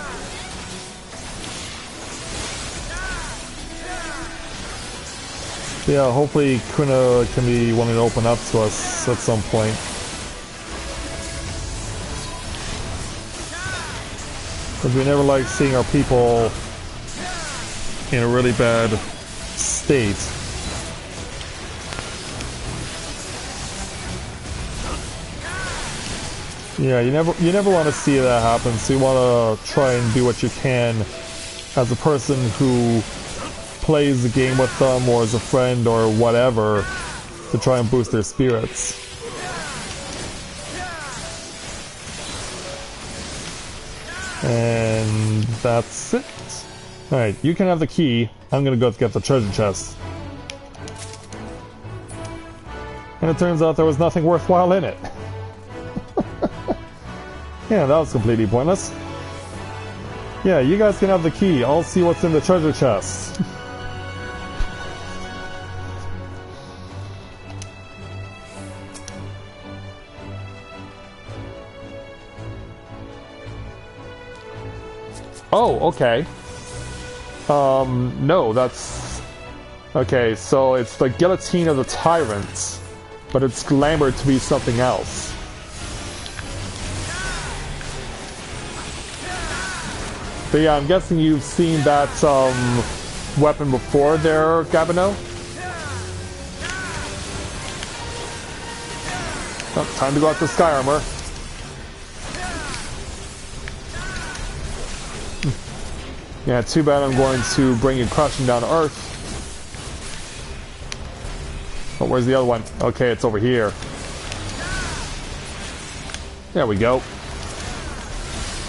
Speaker 1: Yeah, hopefully Kuna can be wanting to open up to us at some point. Because we never like seeing our people in a really bad state. Yeah, you never want to see that happen, so you want to try and do what you can as a person who plays the game with them, or as a friend, or whatever, to try and boost their spirits. And that's it. Alright, you can have the key. I'm gonna go get the treasure chest. And it turns out there was nothing worthwhile in it. Yeah, that was completely pointless. Yeah, you guys can have the key. I'll see what's in the treasure chest. Oh, okay. No, that's... Okay, so it's the Guillotine of the Tyrants, but it's glamored to be something else. But yeah, I'm guessing you've seen that weapon before there, Gabino? Oh, time to go out to Sky Armor. Yeah, too bad I'm going to bring you crashing down to Earth. Oh, where's the other one? Okay, it's over here. There we go.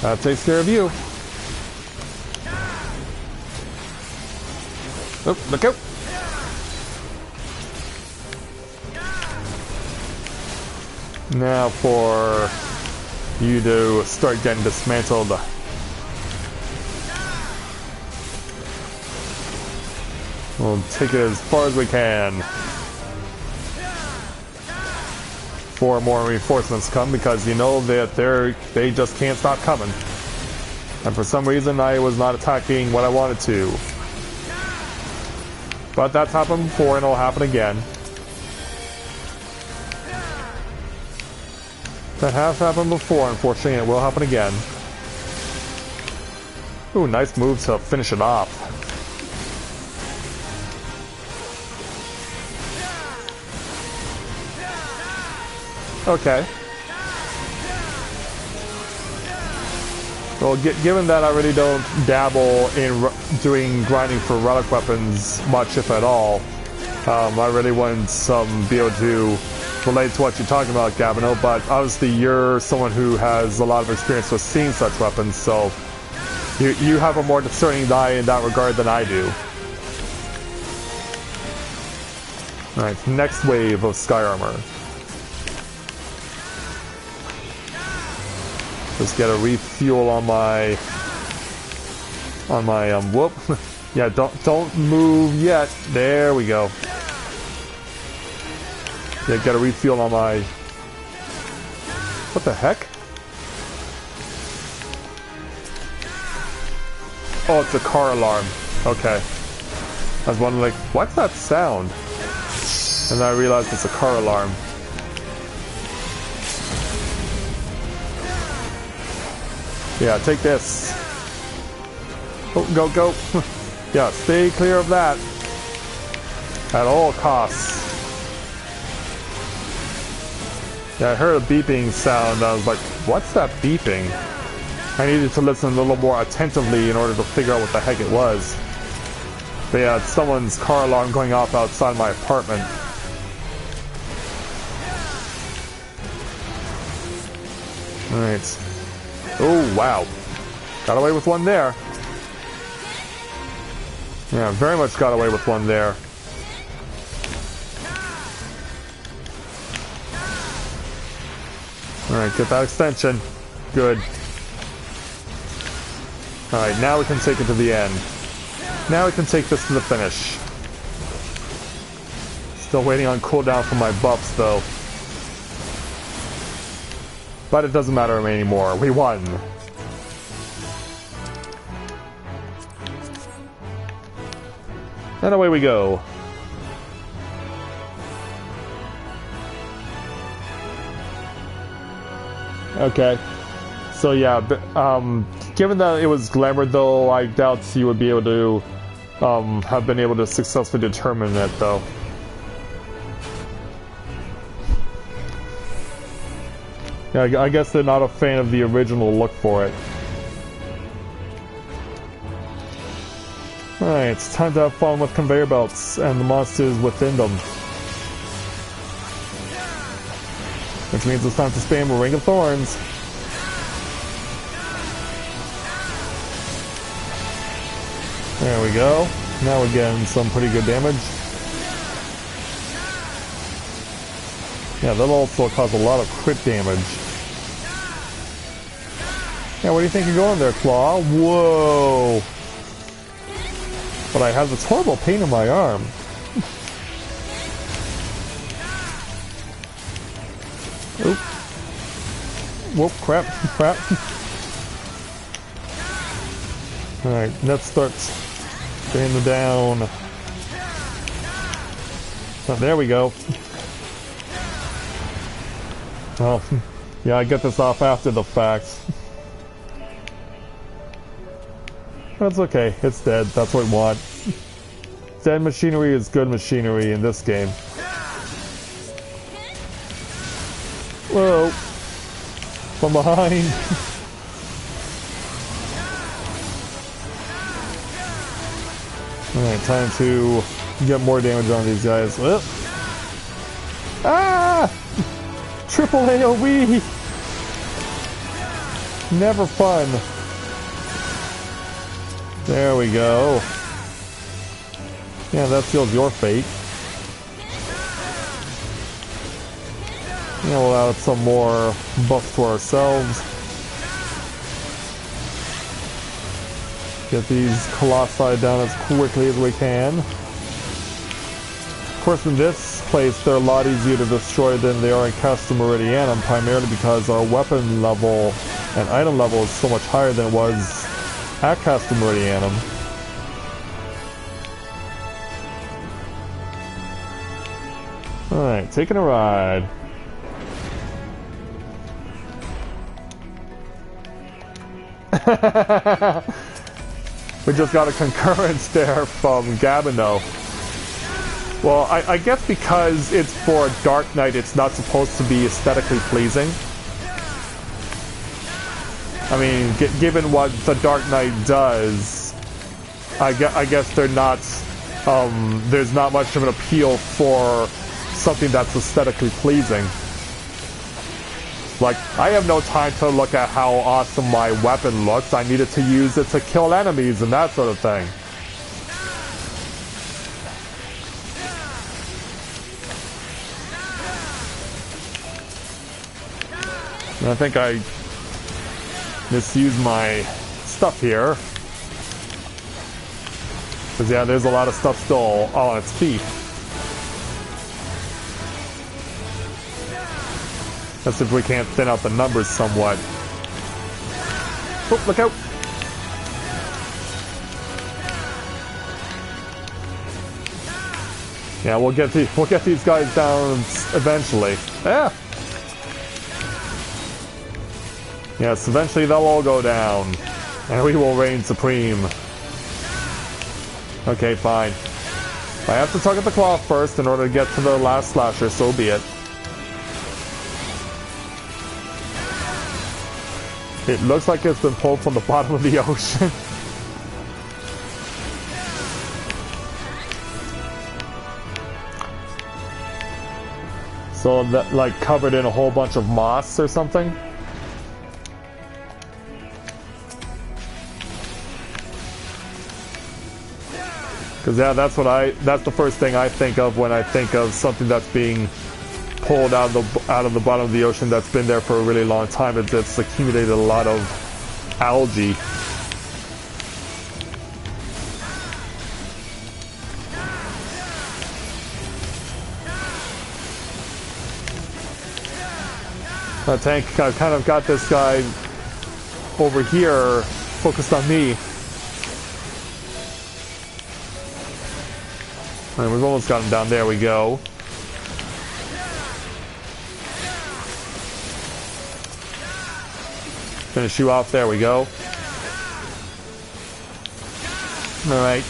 Speaker 1: That takes care of you. Oh, look out! Now for you to start getting dismantled. We'll take it as far as we can. 4 more reinforcements come because you know that they just can't stop coming. And for some reason I was not attacking what I wanted to. But that's happened before and it'll happen again. That has happened before, unfortunately, and it will happen again. Ooh, nice move to finish it off. Okay. Well, given that I really don't dabble in doing grinding for relic weapons much, if at all, I really wouldn't be able to relate to what you're talking about, Gabino, but obviously you're someone who has a lot of experience with seeing such weapons, so you have a more discerning eye in that regard than I do. Alright, next wave of Sky Armor. Just get a refuel on my on my whoop. Yeah, don't move yet. There we go. Yeah, gotta refuel on my... What the heck? Oh, it's a car alarm. Okay. I was wondering, like, what's that sound? And then I realized it's a car alarm. Yeah, take this. Oh, go, go. Yeah, stay clear of that. At all costs. Yeah, I heard a beeping sound. I was like, what's that beeping? I needed to listen a little more attentively in order to figure out what the heck it was. But yeah, it's someone's car alarm going off outside my apartment. Alright. Oh, wow. Got away with one there. Yeah, very much got away with one there. Alright, get that extension. Good. Alright, now we can take it to the end. Now we can take this to the finish. Still waiting on cooldown for my buffs, though. But it doesn't matter anymore. We won. And away we go. Okay. So yeah, given that it was glamour, though, I doubt you would be able to have been able to successfully determine it, though. Yeah, I guess they're not a fan of the original look for it. Alright, it's time to have fun with conveyor belts and the monsters within them. Which means it's time to spam a Ring of Thorns. There we go. Now we're getting some pretty good damage. Yeah, that'll also cause a lot of crit damage. Yeah, where do you think you're going there, Claw? Whoa! But I have this horrible pain in my arm. Oop. Whoop, crap, crap. Alright, let's start staying down. Oh, there we go. Oh, yeah, I get this off after the fact. That's okay, it's dead, that's what we want. Dead machinery is good machinery in this game. Whoa! From behind! Alright, time to get more damage on these guys. Ah! Triple AoE! Never fun. There we go. Yeah, that seals your fate. Yeah, we'll add some more buffs to ourselves. Get these colossi down as quickly as we can. Of course, in this place, they're a lot easier to destroy than they are in Castle Meridianum, primarily because our weapon level and item level is so much higher than it was at Castle Meridianum. Alright, taking a ride. We just got a concurrence there from Gabino. Well, I guess because it's for Dark Knight, it's not supposed to be aesthetically pleasing. I mean, given what the Dark Knight does, I guess they're not. There's not much of an appeal for something that's aesthetically pleasing. Like, I have no time to look at how awesome my weapon looks. I needed to use it to kill enemies and that sort of thing. And I think I misused my stuff here. Because yeah, there's a lot of stuff still on its feet. That's if we can't thin out the numbers somewhat. Oh, look out! Yeah, we'll get these guys down eventually. Yeah. Yes, eventually they'll all go down, and we will reign supreme. Okay, fine. If I have to tug at the cloth first in order to get to the last slasher, so be it. It looks like it's been pulled from the bottom of the ocean. So that, like, covered in a whole bunch of moss or something? Because yeah, that's the first thing I think of when I think of something that's being pulled out of the bottom of the ocean that's been there for a really long time. It's accumulated a lot of algae. That tank, I've kind of got this guy over here focused on me. And we've almost got him down. There we go. Finish you off. There we go. Alright.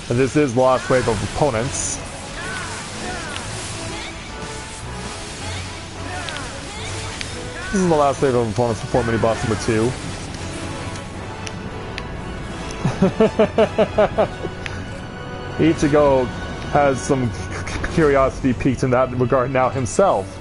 Speaker 1: And this is the last wave of opponents. This is the last wave of opponents before mini-boss number 2. Ichigo has some curiosity piqued in that regard now himself.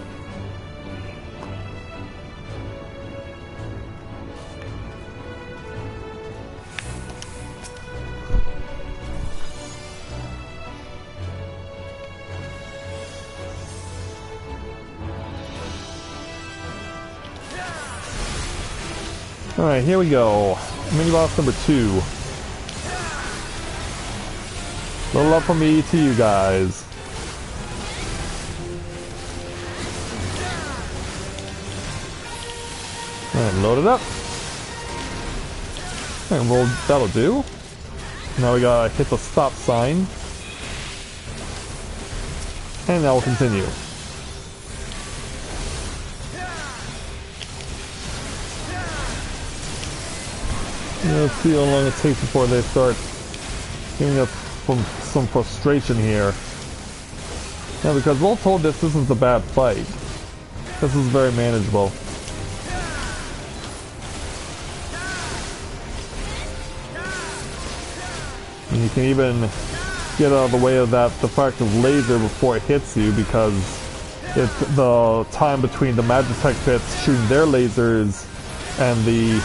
Speaker 1: Alright, here we go. Mini-boss number 2. Little love from me to you guys. And load it up. And roll, that'll do. Now we gotta hit the stop sign. And now we'll continue. Let's see how long it takes before they start giving us some frustration here. Yeah, because we're all told this isn't a bad fight. This is very manageable. And you can even get out of the way of that deflective laser before it hits you, because it's the time between the Magitech bits shooting their lasers and the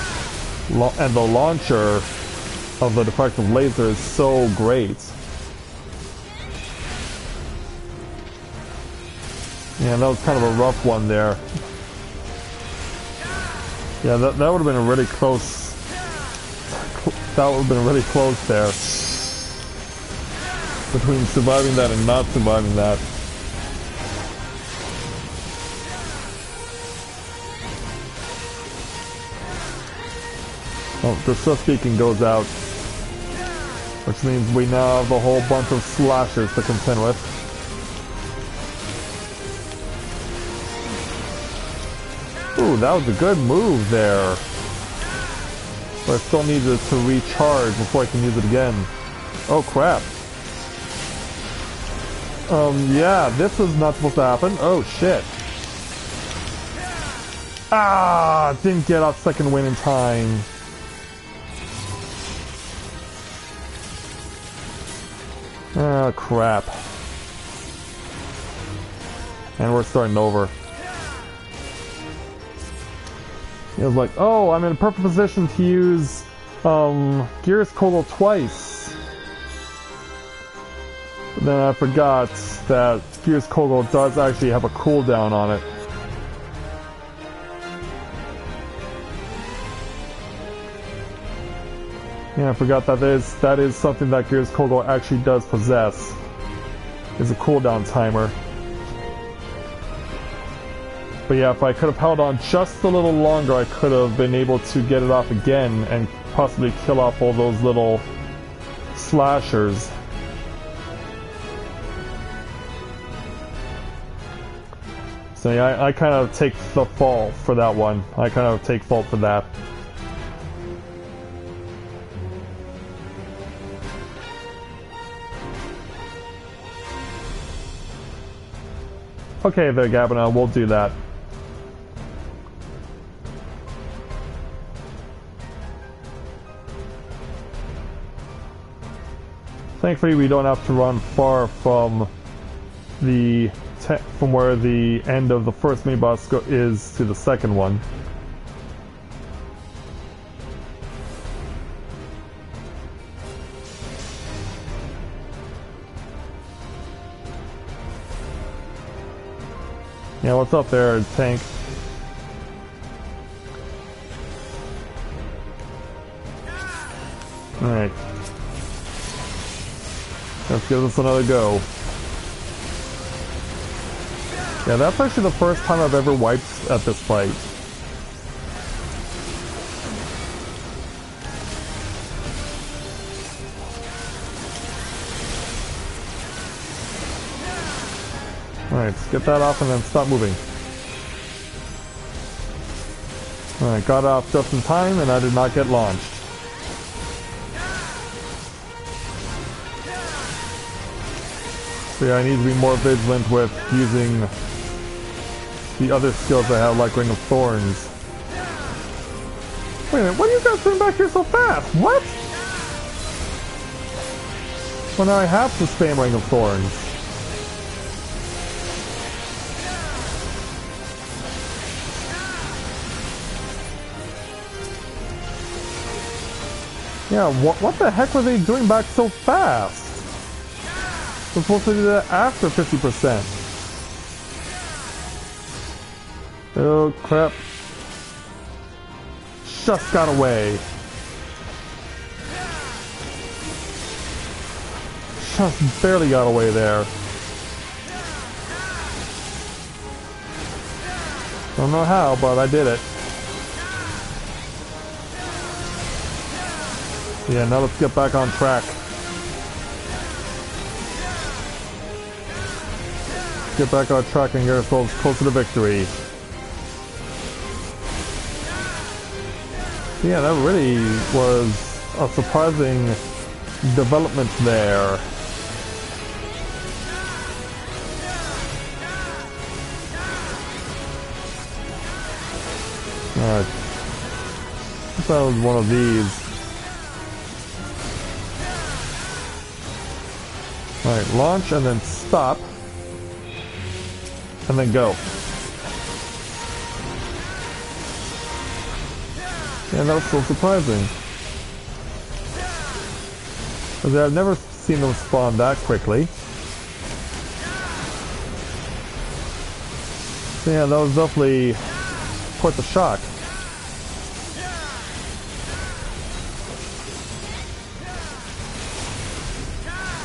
Speaker 1: launcher of the deflective laser is so great. Yeah, that was kind of a rough one there. Yeah, that would have been a really close. That would have been really close there. Between surviving that and not surviving that. Oh, the stress beacon goes out, which means we now have a whole bunch of slashers to contend with. Ooh, that was a good move there. But I still need it to recharge before I can use it again. Oh crap. Yeah, this is not supposed to happen. Oh shit. Ah, didn't get out second win in time. Ah, crap. And we're starting over. It was like, oh, I'm in a perfect position to use Gears Kogel twice. But then I forgot that Gears Kogel does actually have a cooldown on it. Yeah, I forgot that is something that Gears Kogel actually does possess. Is a cooldown timer. But yeah, if I could have held on just a little longer, I could have been able to get it off again and possibly kill off all those little slashers. So yeah, I kind of take the fault for that one. I kind of take fault for that. Okay there, Gabina, we'll do that. Thankfully, we don't have to run far from from where the end of the first mini boss is to the second one. Yeah, what's up there, tank? Alright. Let's give this another go. Yeah, that's actually the first time I've ever wiped at this fight. Alright, let's get that off and then stop moving. Alright, got off just in time and I did not get launched. So yeah, I need to be more vigilant with using the other skills I have, like Ring of Thorns. Wait a minute, what are you guys doing back here so fast? What? Well, now I have to spam Ring of Thorns. Yeah, what the heck were they doing back so fast? We're supposed to do that after 50%. Oh crap. Just got away. Just barely got away there. Don't know how, but I did it. Yeah, now let's get back on track. Get back on track and get ourselves closer to victory. Yeah, that really was a surprising development there. Alright. That was one of these. Alright, launch and then stop. And then go. Yeah, that was so surprising. Because I've never seen them spawn that quickly. So yeah, that was definitely quite the shock.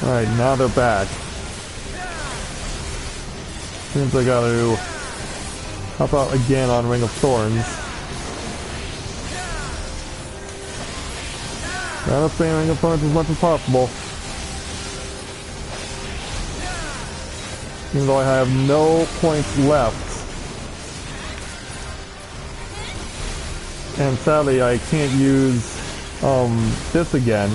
Speaker 1: Alright, now they're back. Seems I gotta hop out again on Ring of Thorns. Gotta spam Ring of Thorns as much as possible. Even though I have no points left. And sadly I can't use this again.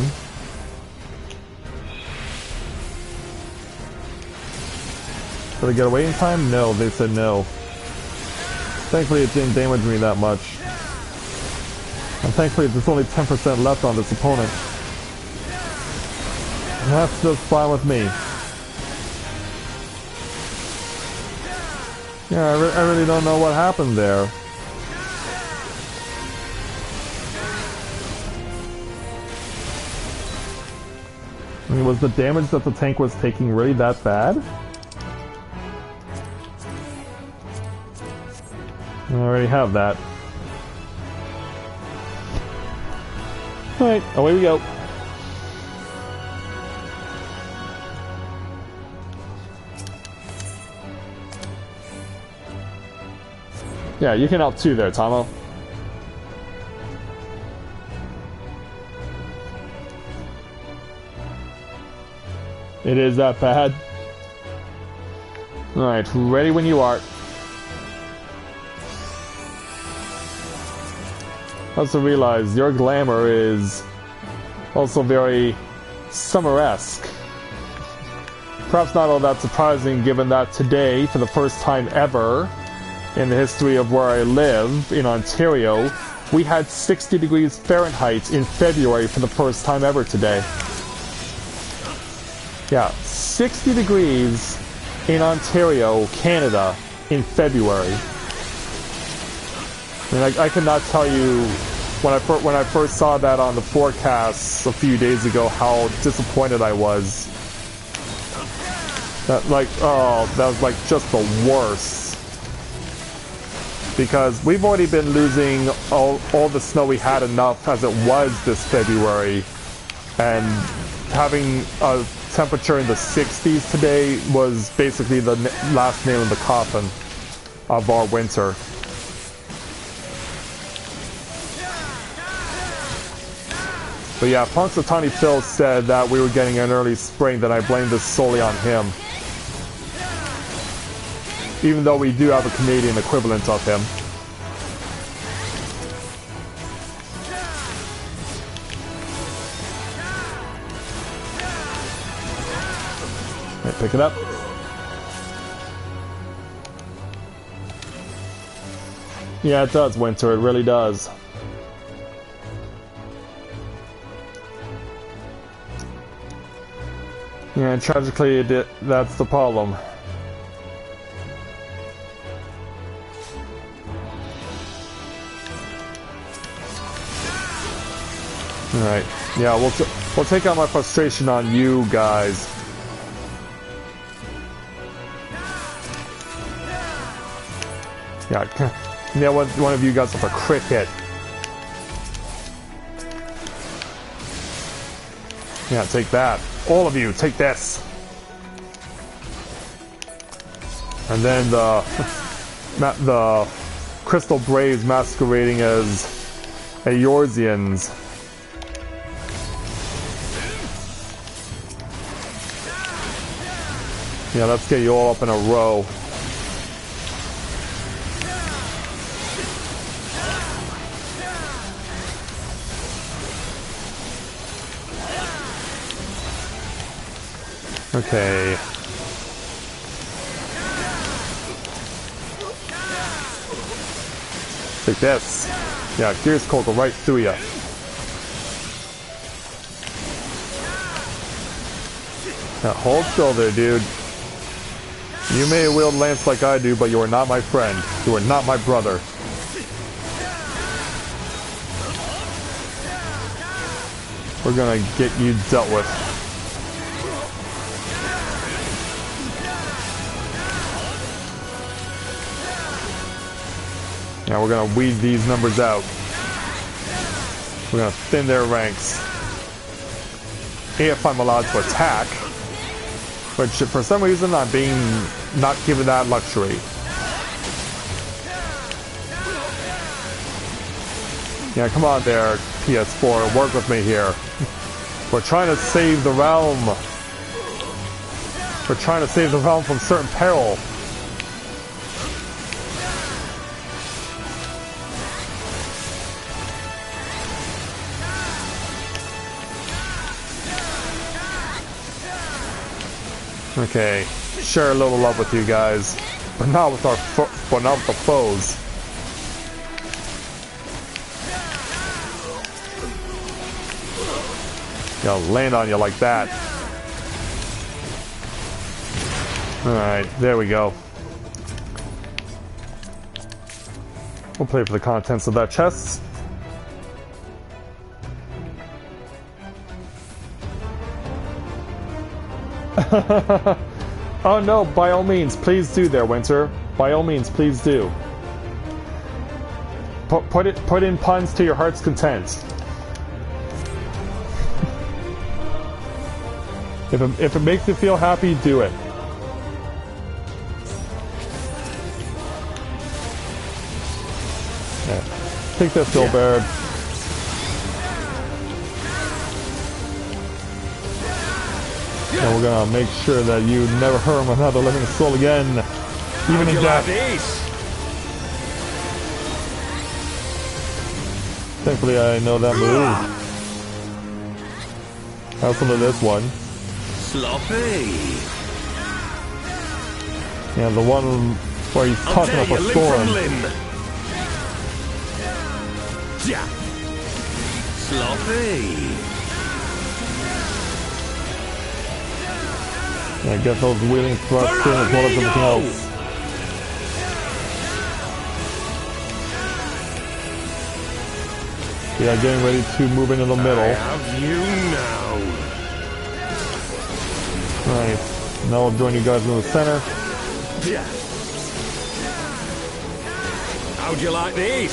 Speaker 1: Did I get away in time? No, they said no. Thankfully it didn't damage me that much. And thankfully there's only 10% left on this opponent. And that's just fine with me. Yeah, I really don't know what happened there. I mean, was the damage that the tank was taking really that bad? I already have that. Alright, away we go. Yeah, you can help too there, Tomo. It is that bad. Alright, ready when you are. I also realize your glamour is also very summer-esque. Perhaps not all that surprising given that today, for the first time ever in the history of where I live, in Ontario, we had 60 degrees Fahrenheit in February for the first time ever today. Yeah, 60 degrees in Ontario, Canada, in February. I mean, I cannot tell you, when I first saw that on the forecasts a few days ago, how disappointed I was. That was like just the worst. Because we've already been losing all the snow we had enough as it was this February, and having a temperature in the 60s today was basically the last nail in the coffin of our winter. But yeah, Punxsutawney Phil said that we were getting an early spring, then I blame this solely on him. Even though we do have a Canadian equivalent of him. Right, pick it up. Yeah, it does, Winter. It really does. Yeah, and tragically, that's the problem. Alright, yeah, we'll take out my frustration on you guys. Yeah, one of you guys with a crit hit. Yeah, take that. All of you, take this. And then the Crystal Braves masquerading as Eorzeans. Yeah, let's get you all up in a row. Okay. Take this. Yeah, Gears Colt go right through ya. Now hold still there, dude. You may wield lance like I do, but you are not my friend. You are not my brother. We're gonna get you dealt with. Now we're gonna weed these numbers out. We're gonna thin their ranks. If I'm allowed to attack, which for some reason I'm being not given that luxury. Yeah, come on there, PS4, work with me here. We're trying to save the realm. We're trying to save the realm from certain peril. Okay, share a little love with you guys, but not with the foes. Yeah, land on you like that. All right, there we go. We'll play for the contents of that chest. Oh no, by all means, please do there, Winter. By all means, please do. Put in puns to your heart's content. If it makes you feel happy, do it. Yeah. Take this, Gilbert. And we're gonna make sure that you never harm another living soul again, even in death. Thankfully, I know that move. I also know this one.
Speaker 2: Sloppy.
Speaker 1: Yeah, the one where he's talking up a storm.
Speaker 2: Sloppy.
Speaker 1: Yeah, get those wheeling thrusts in as well as everything else. We are getting ready to move into the middle.
Speaker 2: I have you now.
Speaker 1: Nice. Now I'll join you guys in the center.
Speaker 2: How'd you like this?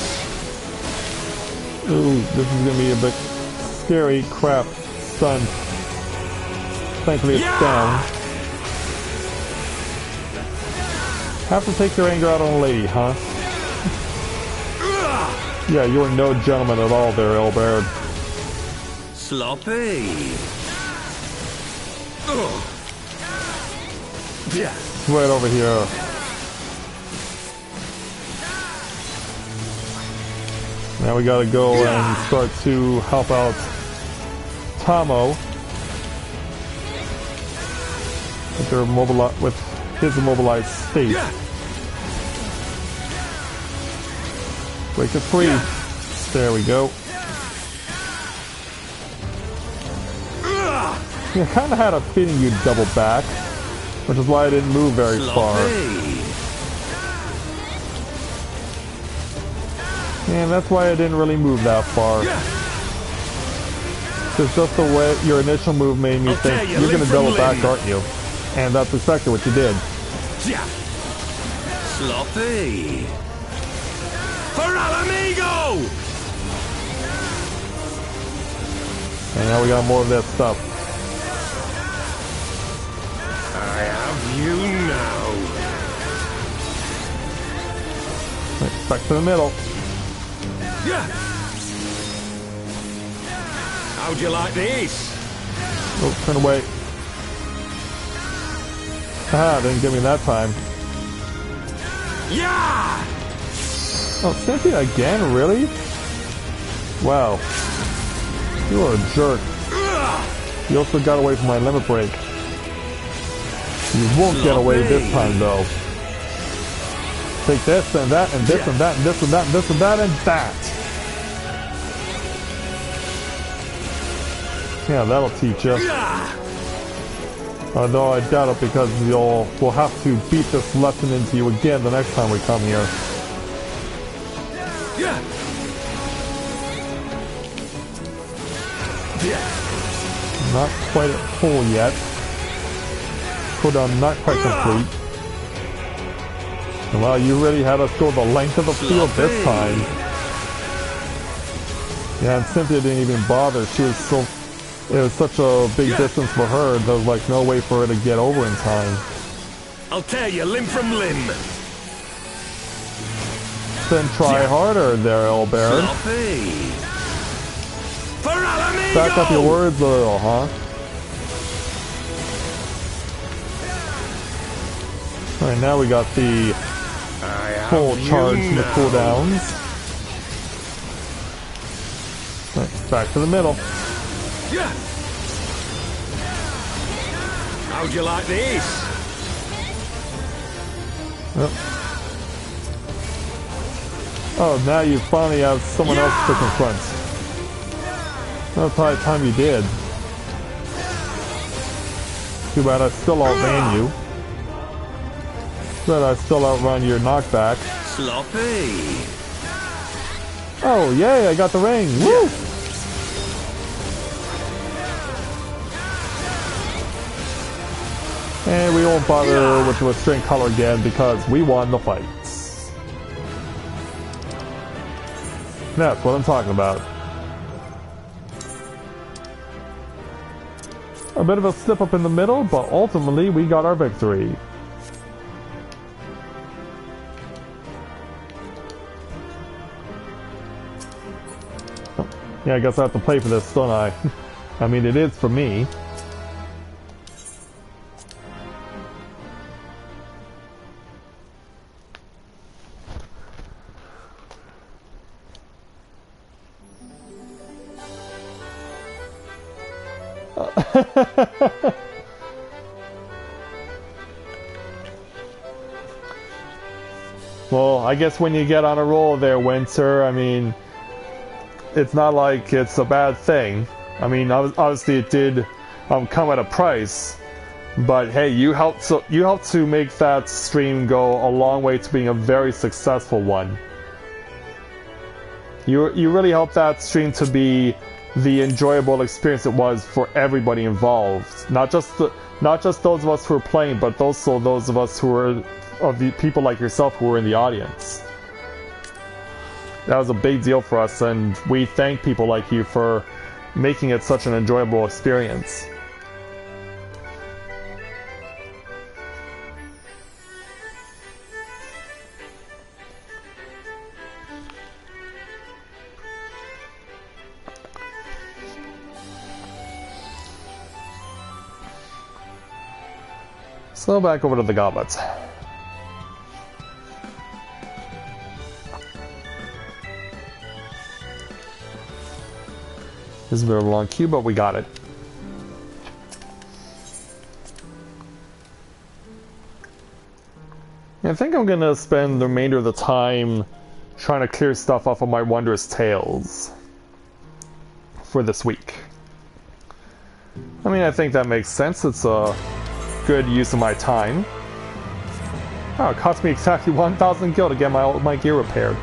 Speaker 1: Ooh, this is gonna be a bit scary. Crap. Stun. Thankfully it's down. Have to take your anger out on a lady, huh? Yeah, you are no gentleman at all there, Elbert.
Speaker 2: Sloppy.
Speaker 1: Right over here. Now we gotta go and start to help out Tomo with his immobilized state. Break it free. There we go. Yeah, I kind of had a feeling you'd double back, which is why I didn't move very far. And that's why I didn't really move that far. Because just the way your initial move made me think you're going to double back, aren't you? And that's exactly what you did.
Speaker 2: Sloppy. For al amigo!
Speaker 1: And now we got more of that stuff.
Speaker 2: I have you now.
Speaker 1: Right, back to the middle.
Speaker 2: How'd you like this?
Speaker 1: Oh, turn away. Haha, didn't get me that time.
Speaker 2: Yeah!
Speaker 1: Oh, Cynthia again? Really? Wow. You are a jerk. You also got away from my limit break. You won't get away this time, though. Take this and that and this and that and this and that and this and that and that. Yeah, that'll teach you. Although I doubt it because we'll have to beat this lesson into you again the next time we come here. Not quite at full yet. Cooldown not quite complete. And wow, you really had us go the length of the field this time. Yeah, and Cynthia didn't even bother. She was so... It was such a big distance for her, there was like no way for her to get over in time.
Speaker 2: I'll tear you limb from limb.
Speaker 1: Then try harder there, Elbert. Back up your words a little, huh? Alright, now we got the full charge from the cooldowns. Right, back to the middle.
Speaker 2: How'd you like this?
Speaker 1: Yep. Oh, now you finally have someone else to confront. That's probably the time you did. Too bad I still outran you. But I still outrun your knockback.
Speaker 2: Sloppy.
Speaker 1: Oh, yay, I got the ring. Woo! And we won't bother with the restraint color again because we won the fights. That's what I'm talking about. a bit of a slip up in the middle, but ultimately we got our victory. Yeah, I guess I have to play for this, don't I? I mean, it is for me. Well, I guess when you get on a roll there, Winter, I mean, it's not like it's a bad thing. I mean, obviously it did come at a price, but hey, you helped to make that stream go a long way to being a very successful one. You really helped that stream to be the enjoyable experience it was for everybody involved. Not just those of us who were playing, but also those of us who were, of the people like yourself who were in the audience. That was a big deal for us, and we thank people like you for making it such an enjoyable experience. So back over to the goblets. This is a bit of a long queue, but we got it. I think I'm gonna spend the remainder of the time trying to clear stuff off of my Wondrous Tales for this week. I mean, I think that makes sense. It's a good use of my time. Oh, it cost me exactly 1,000 gil to get my gear repaired.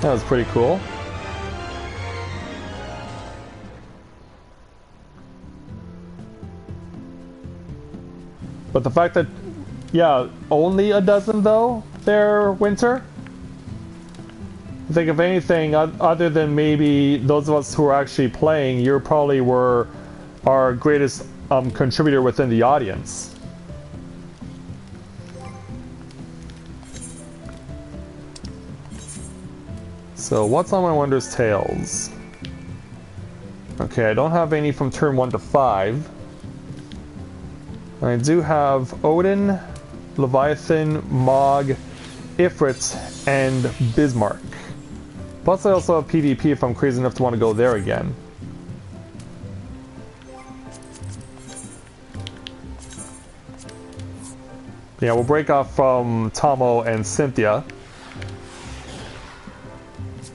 Speaker 1: That was pretty cool. But the fact that, yeah, only a dozen though, there, Winter? I think if anything, other than maybe those of us who are actually playing, you probably were our greatest contributor within the audience. So what's on my Wondrous Tales? Okay, I don't have any from turn 1 to 5. I do have Odin, Leviathan, Mog, Ifrit, and Bismarck. Plus I also have PvP if I'm crazy enough to want to go there again. Yeah, we'll break off from Tomo and Cynthia.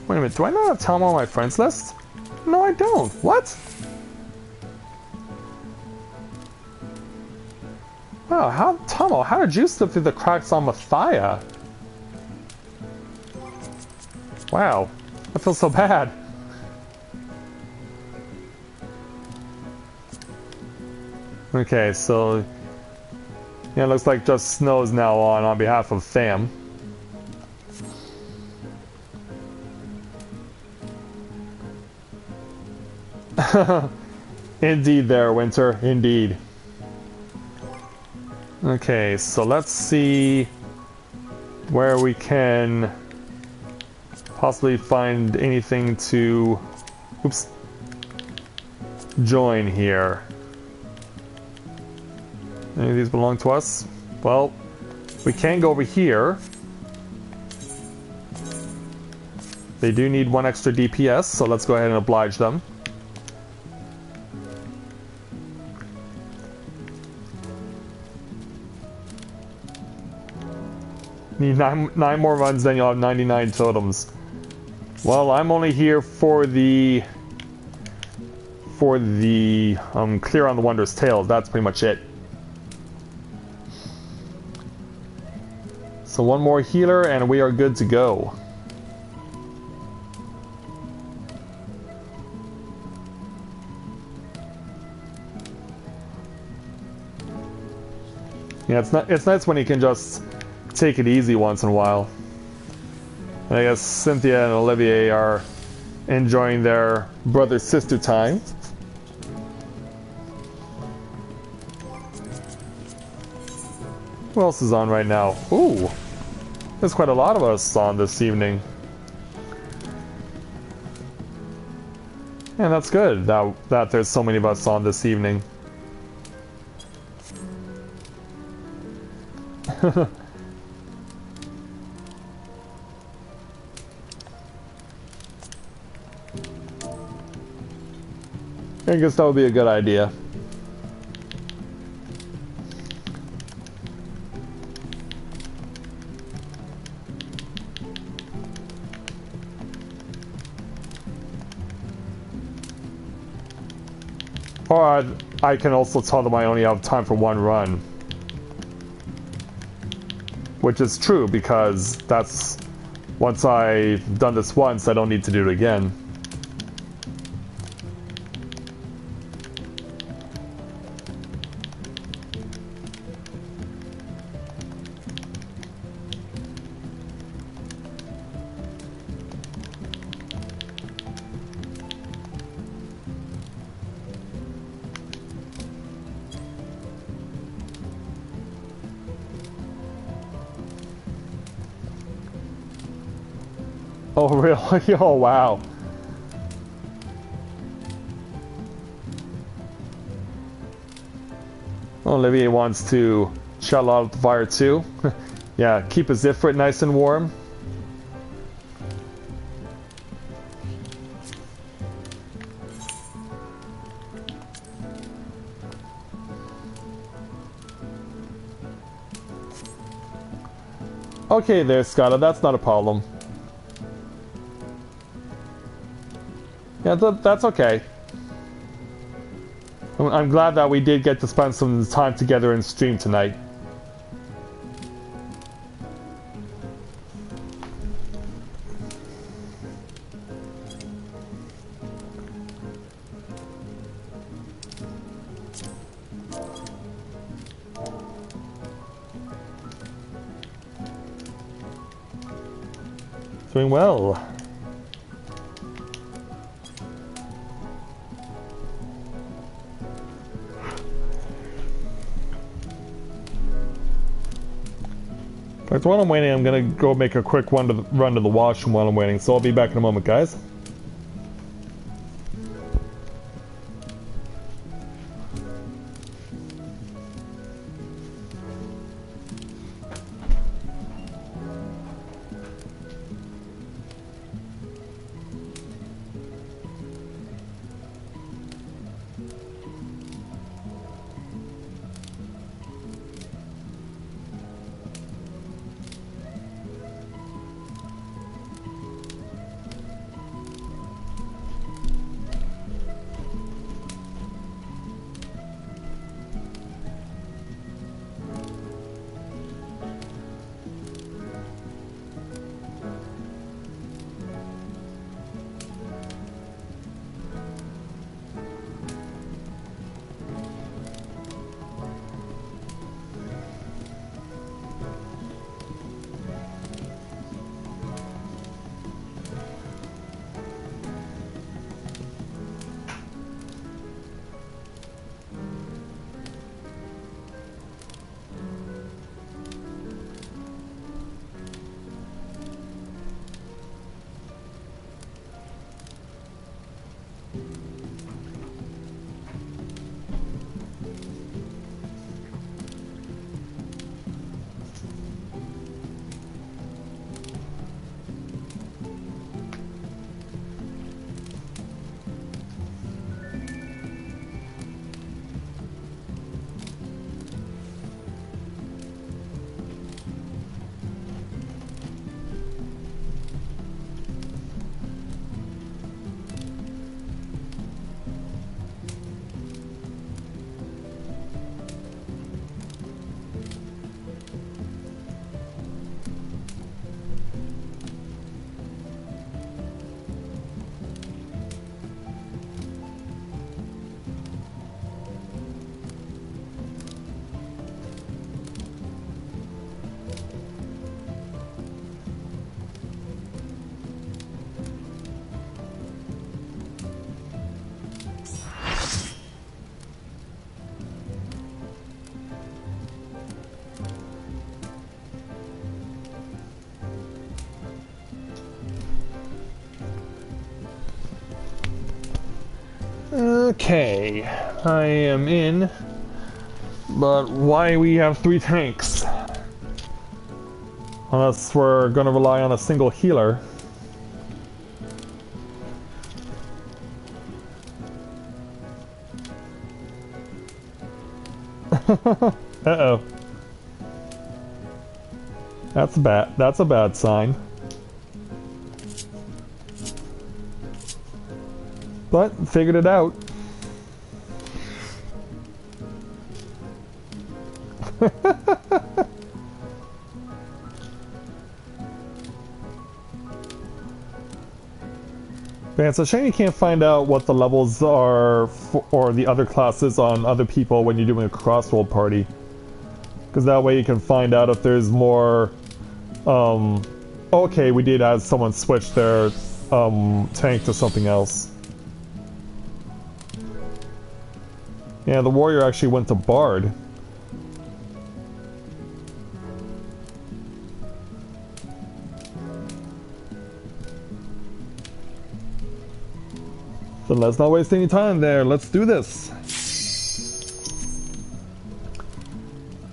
Speaker 1: Wait a minute, do I not have Tomo on my friends list? No, I don't. What? Wow, Tomo, how did you slip through the cracks on Matthia? Wow, I feel so bad. Okay, so yeah, it looks like just Snow's now on behalf of Tham. Indeed there, Winter, indeed. Okay, so let's see where we can possibly find anything to join here. Any of these belong to us? Well, we can go over here. They do need 1 extra DPS, so let's go ahead and oblige them. Need nine more runs, then you'll have 99 totems. Well, I'm only here for the clear on the Wondrous Tales. That's pretty much it. So one more healer and we are good to go. Yeah, it's nice when you can just take it easy once in a while. And I guess Cynthia and Olivier are enjoying their brother-sister time. Who else is on right now? Ooh, there's quite a lot of us on this evening. And that's good that there's so many of us on this evening. I guess that would be a good idea. Or I can also tell them I only have time for one run. Which is true, because that's... once I've done this once, I don't need to do it again. Oh, really? Oh, wow. Olivier wants to shut out the fire too. Yeah, keep his Ifrit nice and warm. Okay there, Scotta, that's not a problem. Yeah, that's okay. I'm glad that we did get to spend some time together in stream tonight. Doing well. In fact, while I'm waiting, I'm gonna go make a quick run to the washroom while I'm waiting, so I'll be back in a moment, guys. Okay, I am in, but why we have 3 tanks? Unless we're gonna rely on a single healer. Uh-oh. That's a bad sign. But figured it out. Man, it's a shame you can't find out what the levels are for, or the other classes on other people when you're doing a crossroad party. Because that way you can find out if there's more... okay, we did have someone switch their tank to something else. Yeah, the warrior actually went to Bard. So let's not waste any time there. Let's do this.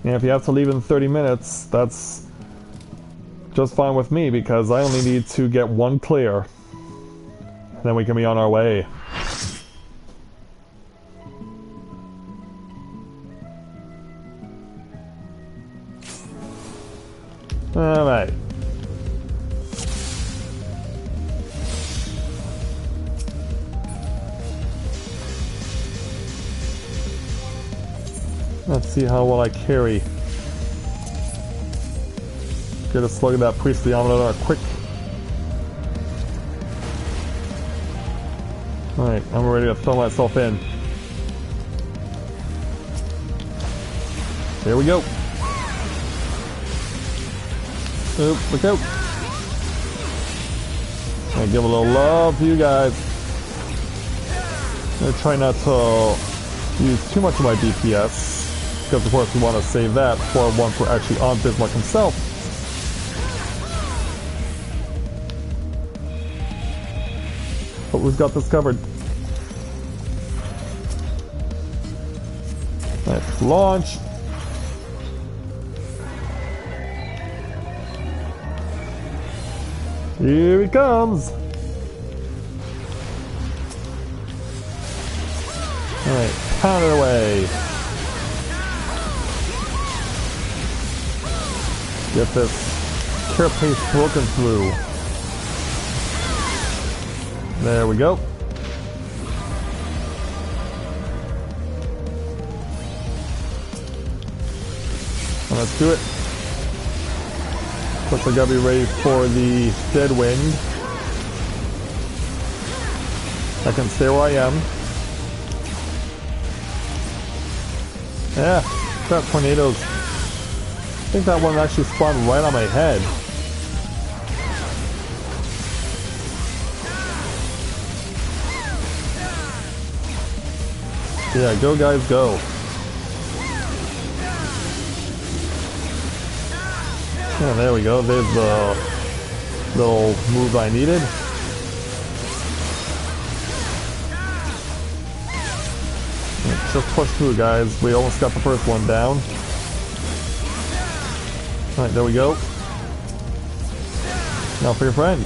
Speaker 1: And if you have to leave in 30 minutes, that's just fine with me because I only need to get 1 clear. Then we can be on our way. Alright. Let's see how well I carry. Get a slug of that priestly omelet quick. Alright, I'm ready to throw myself in. Here we go. Oop, look out. I give a little love to you guys. I'm gonna try not to use too much of my DPS. Because of course we want to save that for once we're actually on Bismarck himself. But we've got this covered. Let's launch. Here he comes. Alright, pound it away. Get this carapace broken through. There we go. Well, let's do it. Plus I gotta be ready for the dead wind. I can stay where I am. Yeah, crap, tornadoes. I think that one actually spawned right on my head. Yeah, go guys, go. Yeah, there we go. There's the little move I needed. Let's just push through, guys. We almost got the first one down. Alright, there we go. Now for your friend.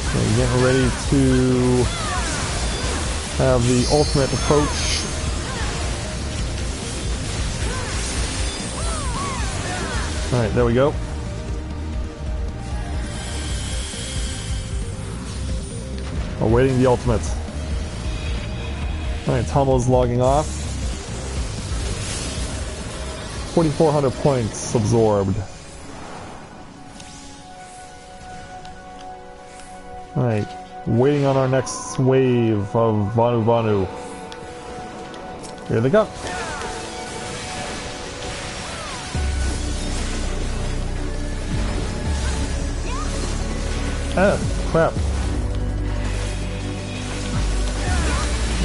Speaker 1: Okay, getting ready to have the ultimate approach. Alright, there we go. Awaiting the ultimate. Alright, Tomo's logging off. 4,400 points absorbed. Alright, waiting on our next wave of Vanu Vanu. Here they go. Ah, crap.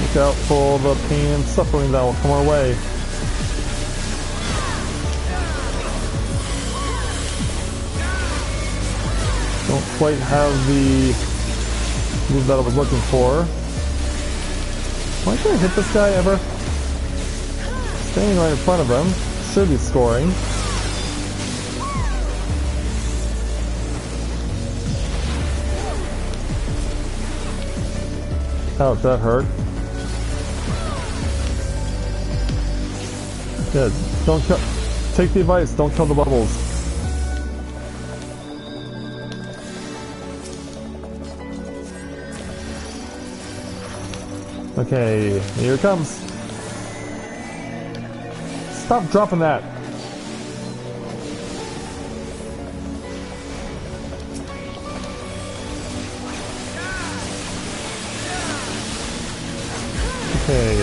Speaker 1: Look out for the pain and suffering that will come our way. Don't quite have the move that I was looking for. Why can't I hit this guy ever? Staying right in front of him. Should be scoring. Ouch, that hurt. Good. Don't kill. Take the advice. Don't kill the bubbles. Okay, here it comes. Stop dropping that. Okay.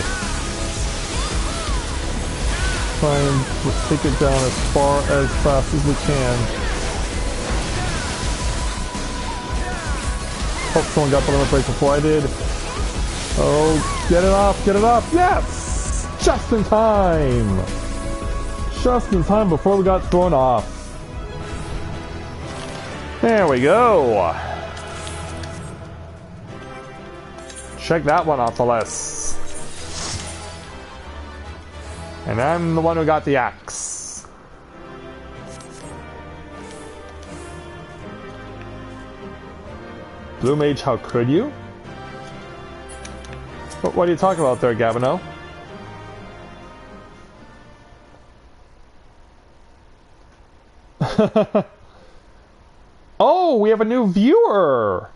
Speaker 1: Try and take it down as far as fast as we can. Hope someone got the limit break before I did. Oh, get it off, get it off. Yes! Just in time. Just in time before we got thrown off. There we go. Check that one off the list. And I'm the one who got the axe. Blue Mage, how could you? What are you talking about there, Gavino? Oh, we have a new viewer!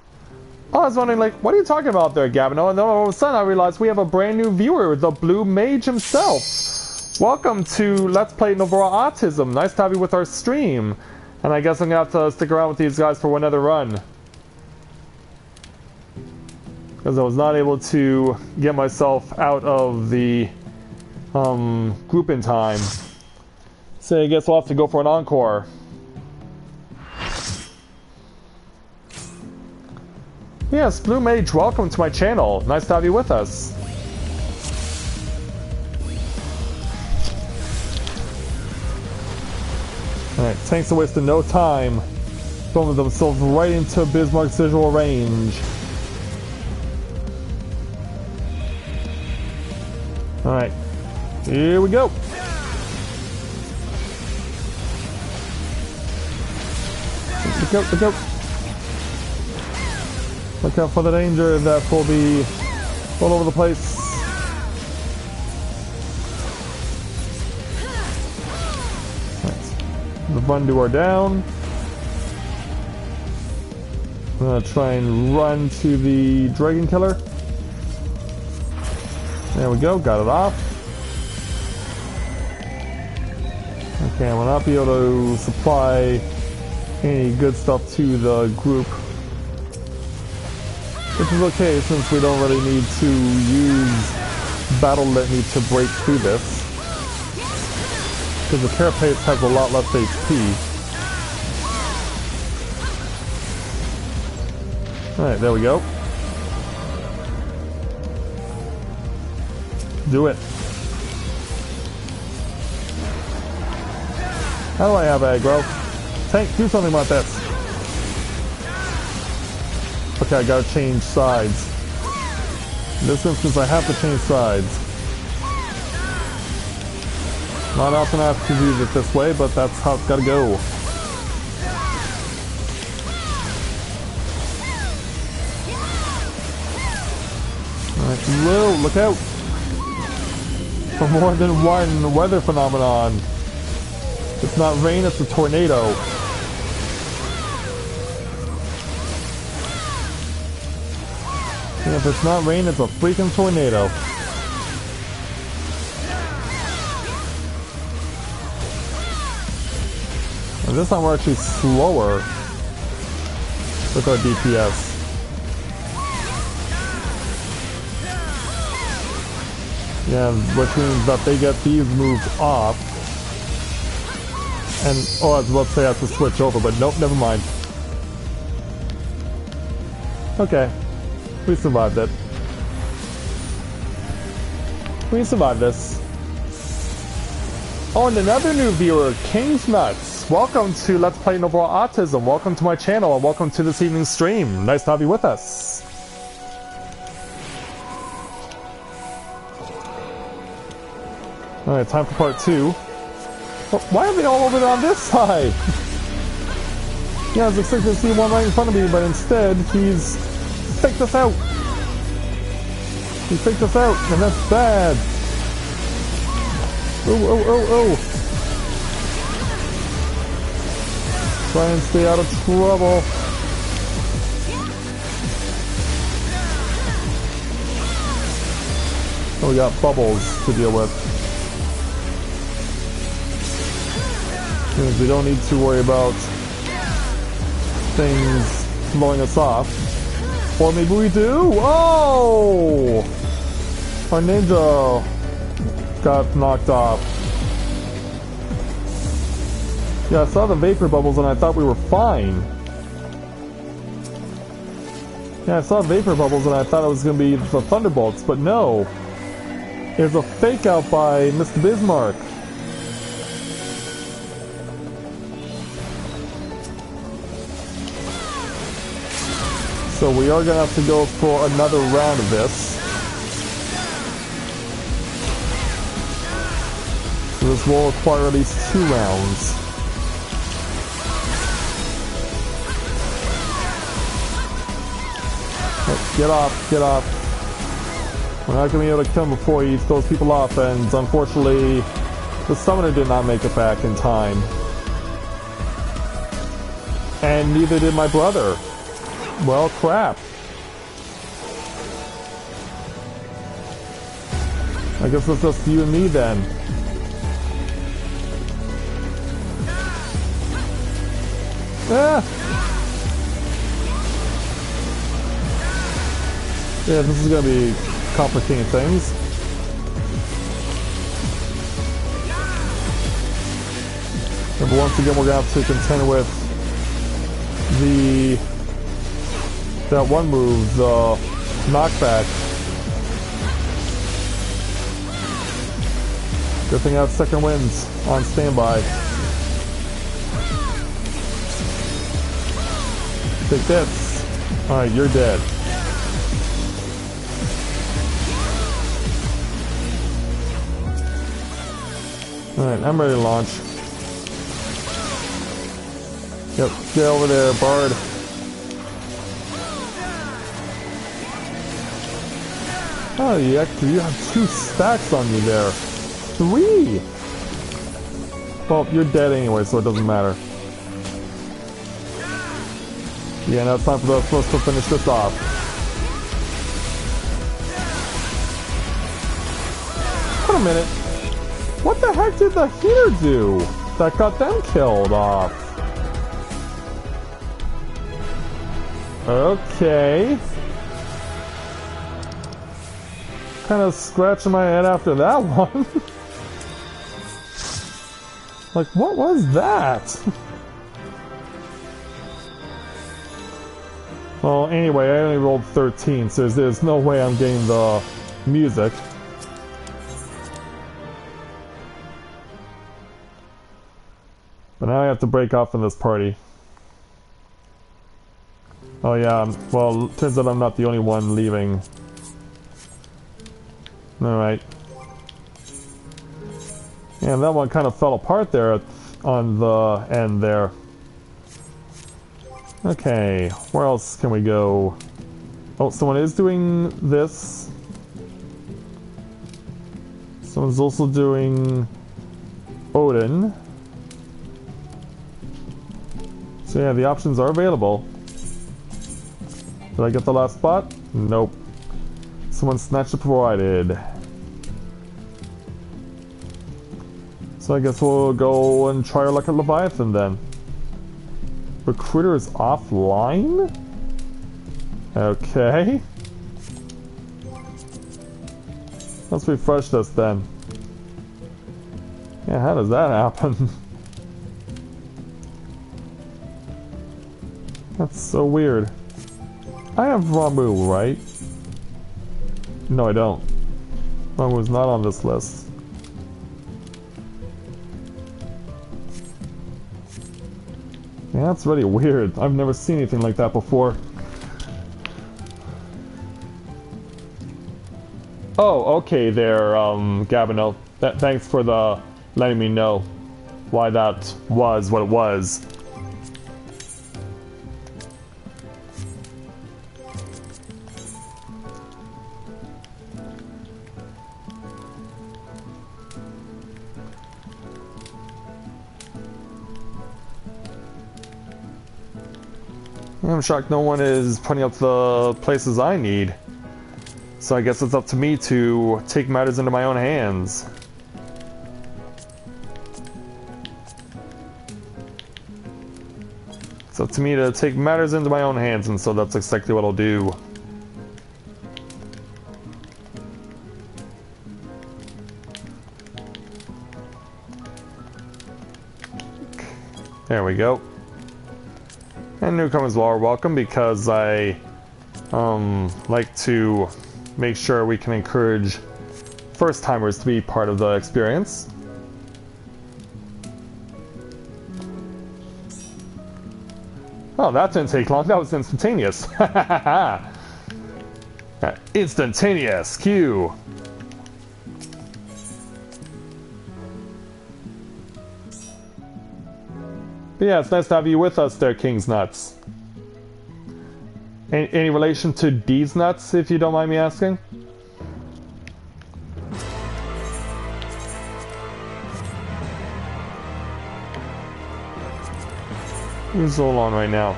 Speaker 1: Oh, I was wondering, like, what are you talking about there, Gavino? And then all of a sudden I realized we have a brand new viewer, the Blue Mage himself. Welcome to Let's Play Novaura Autism. Nice to have you with our stream. And I guess I'm gonna have to stick around with these guys for another run. Because I was not able to get myself out of the group in time. So I guess we'll have to go for an encore. Yes, Blue Mage, welcome to my channel. Nice to have you with us. Alright, tanks are wasting no time. Throwing themselves right into Bismarck's visual range. Alright, here we go. Look out, look out. Look out for the danger that will be all over the place. Right. The Bundu are down. I'm gonna try and run to the Dragon Killer. There we go, got it off. Okay, I will not be able to supply any good stuff to the group. Which is okay, since we don't really need to use Battle Litany to break through this. Because the Carapace has a lot less HP. Alright, there we go. Do it. How do I have aggro? Tank, do something about this. Okay, I gotta change sides. In this instance, I have to change sides. Not often I have to do it this way, but that's how it's gotta go. Alright, whoa, look out! For more than one weather phenomenon. It's not rain, it's a tornado. Yeah, if it's not rain, it's a freaking tornado. And this time we're actually slower with our DPS. Yeah, which means that they get these moves off. And, oh, I was about to say I have to switch over, but nope, never mind. Okay. We survived it. We survived this. Oh, and another new viewer, King's Nuts. welcome to Let's Play Novaura Autism. Welcome to my channel and welcome to this evening's stream. Nice to have you with us. Alright, time for part 2. Why are they all over on this side? Yeah, I was expecting to see one right in front of me, but instead he's faked us out. He faked us out, and that's bad. Oh. Try and stay out of trouble. Oh, we got bubbles to deal with. Means we don't need to worry about things blowing us off. Or maybe we do! Oh! Our ninja got knocked off. Yeah, I saw the vapor bubbles and I thought we were fine. Yeah, I saw vapor bubbles and I thought it was going to be the thunderbolts, but no. It was a fake out by Mr. Bismarck. So we are going to have to go for another round of this. So this will require at least 2 rounds. Get off. We're not going to be able to kill him before he throws people off, and unfortunately, the summoner did not make it back in time. And neither did my brother. Well, crap. I guess it's just you and me then. Yeah, this is going to be complicating things. But once again, we're going to have to contend with that one move, the knockback. Good thing I have second winds on standby. Take this. Alright, you're dead. Alright, I'm ready to launch. Yep, get over there, Bard. Oh, you have 2 stacks on you there. 3! Well, you're dead anyway, so it doesn't matter. Yeah, now it's time for us to finish this off. Wait a minute. What the heck did the heater do that got them killed off? Okay. Kind of scratching my head after that one. Like, what was that? Well, anyway, I only rolled 13, so there's no way I'm getting the music. But now I have to break off from this party. Oh yeah, well, turns out I'm not the only one leaving. Alright. Yeah, that one kind of fell apart there on the end there. Okay, where else can we go? Oh, someone is doing this. Someone's also doing Odin. So yeah, the options are available. Did I get the last spot? Nope. Someone snatched it before I did. So I guess we'll go and try our luck at Leviathan then. Recruiter is offline? Okay. Let's refresh this then. Yeah, how does that happen? That's so weird. I have Ramu, right? No, I don't. Ramu's not on this list. Yeah, that's really weird. I've never seen anything like that before. Oh, okay there, Gabino. Thanks for letting me know why that was what it was. I'm shocked no one is pointing out the places I need. So I guess it's up to me to take matters into my own hands. It's up to me to take matters into my own hands, and so that's exactly what I'll do. There we go. And newcomers are welcome, because I like to make sure we can encourage first-timers to be part of the experience. Oh, that didn't take long. That was instantaneous. Instantaneous. Q. But yeah, it's nice to have you with us there, King's Nuts. Any relation to D's Nuts, if you don't mind me asking? Who's all on right now?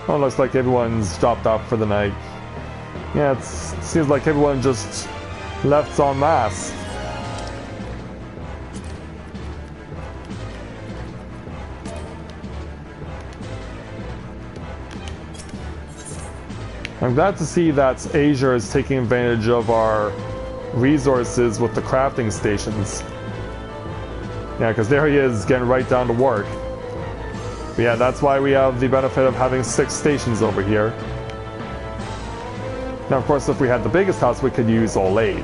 Speaker 1: Oh, looks like everyone's dropped off for the night. Yeah, it seems like everyone just left en masse. I'm glad to see that Asia is taking advantage of our resources with the crafting stations. Yeah, because there he is, getting right down to work. But yeah, that's why we have the benefit of having 6 stations over here. Now, of course, if we had the biggest house, we could use all 8.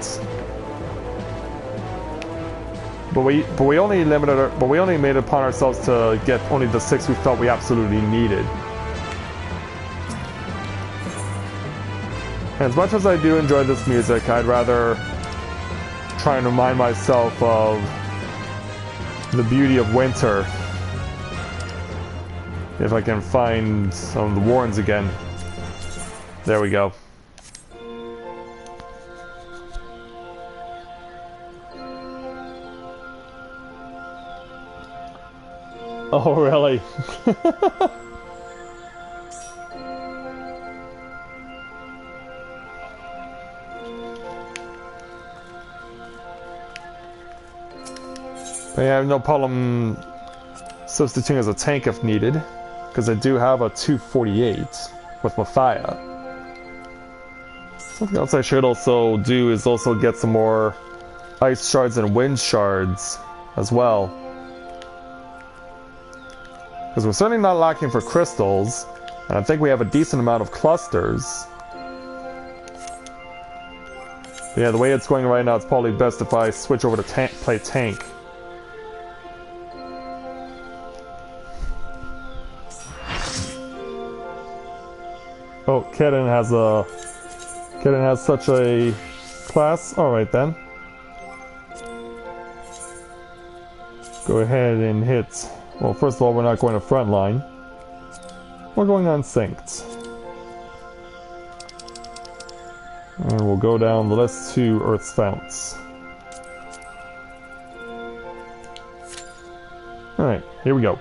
Speaker 1: But we only made it upon ourselves to get only the 6 we felt we absolutely needed. As much as I do enjoy this music, I'd rather try and remind myself of the beauty of winter. If I can find some of the warrens again. There we go. Oh, really? I have no problem substituting as a tank if needed, because I do have a 248 with Matthia. Something else I should also do is also get some more ice shards and wind shards as well. Because we're certainly not lacking for crystals, and I think we have a decent amount of clusters. But yeah, the way it's going right now, it's probably best if I switch over to play tank. Oh, Kedin has such a class. Alright then. Go ahead and hit. Well, first of all, we're not going to front line. We're going unsynced. And we'll go down the list to Earth's Founts. Alright, here we go.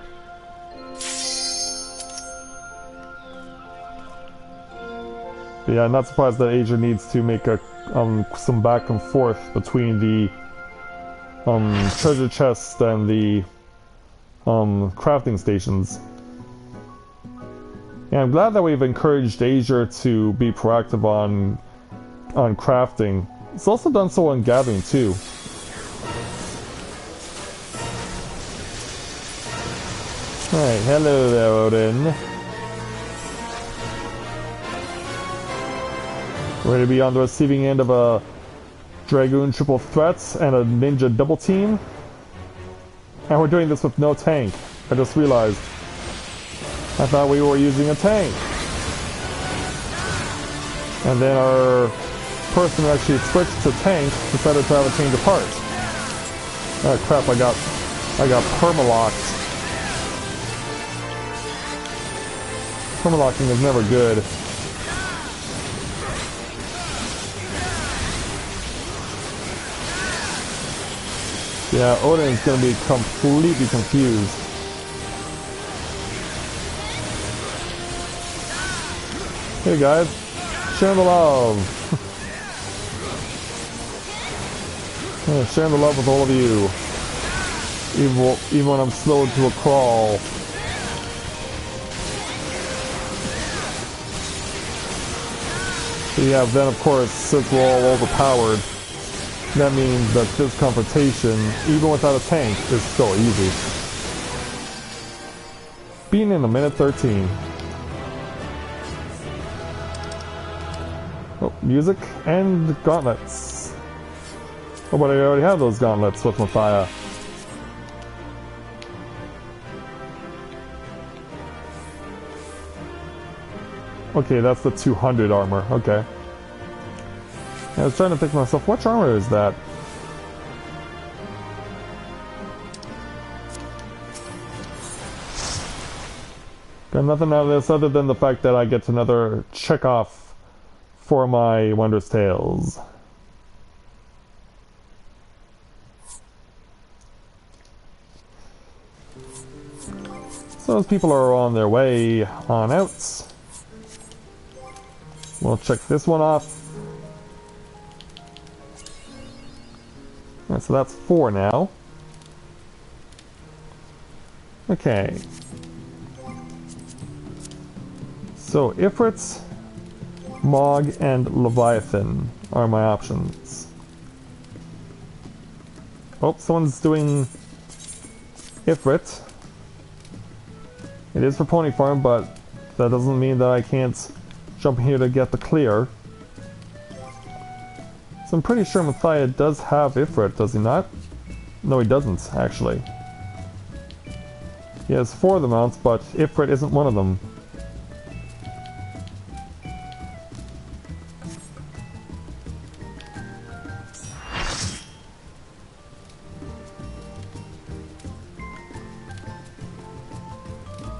Speaker 1: Yeah, I'm not surprised that Asia needs to make some back and forth between the treasure chest and the crafting stations. Yeah, I'm glad that we've encouraged Asia to be proactive on crafting. It's also done so on gathering too. Alright, hello there, Odin. We're going to be on the receiving end of a Dragoon triple threat and a ninja double team. And we're doing this with no tank. I just realized. I thought we were using a tank. And then our person who actually switched to tank decided to have a change of heart. Oh crap, I got permalocked. Permalocking is never good. Yeah, Odin is going to be completely confused. Hey guys, share the love. Yeah, sharing the love with all of you. Even when I'm slowed to a crawl. So yeah, then of course, since we're all overpowered, that means that this confrontation, even without a tank, is still easy. Being in a minute 13. Oh, music and gauntlets. Oh, but I already have those gauntlets with Matthia. Okay, that's the 200 armor. Okay. I was trying to think to myself, which armor is that? Got nothing out of this other than the fact that I get another check off for my Wondrous Tales. So those people are on their way on out. We'll check this one off. Alright, so that's 4 now. Okay. So Ifrit, Mog, and Leviathan are my options. Oh, someone's doing Ifrit. It is for Pony Farm, but that doesn't mean that I can't jump here to get the clear. So I'm pretty sure Matthia does have Ifrit, does he not? No, he doesn't, actually. He has 4 of the mounts, but Ifrit isn't one of them.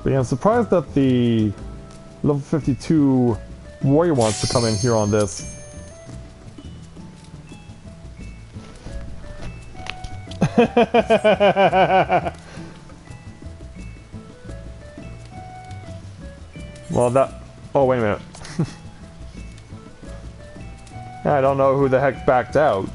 Speaker 1: But yeah, I'm surprised that the level 52 warrior wants to come in here on this. Well, that... Oh, wait a minute. I don't know who the heck backed out.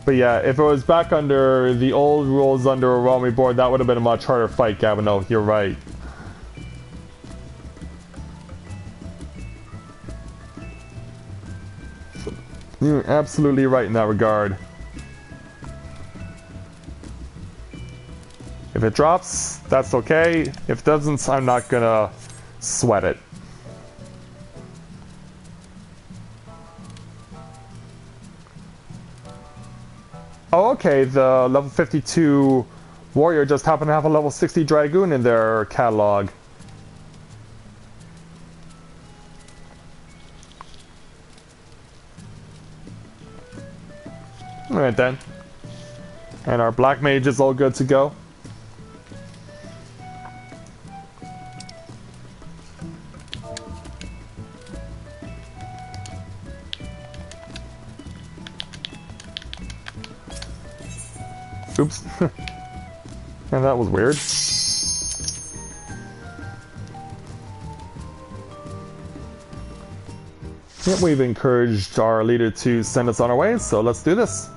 Speaker 1: But yeah, if it was back under the old rules under a Realmy board, that would have been a much harder fight, Gavin. No, you're right. You're absolutely right in that regard. If it drops, that's okay. If it doesn't, I'm not gonna sweat it. Oh, okay, the level 52 warrior just happened to have a level 60 dragoon in their catalog. Alright then. And our black mage is all good to go. Oops. And that was weird. Yep, we've encouraged our leader to send us on our way, so let's do this.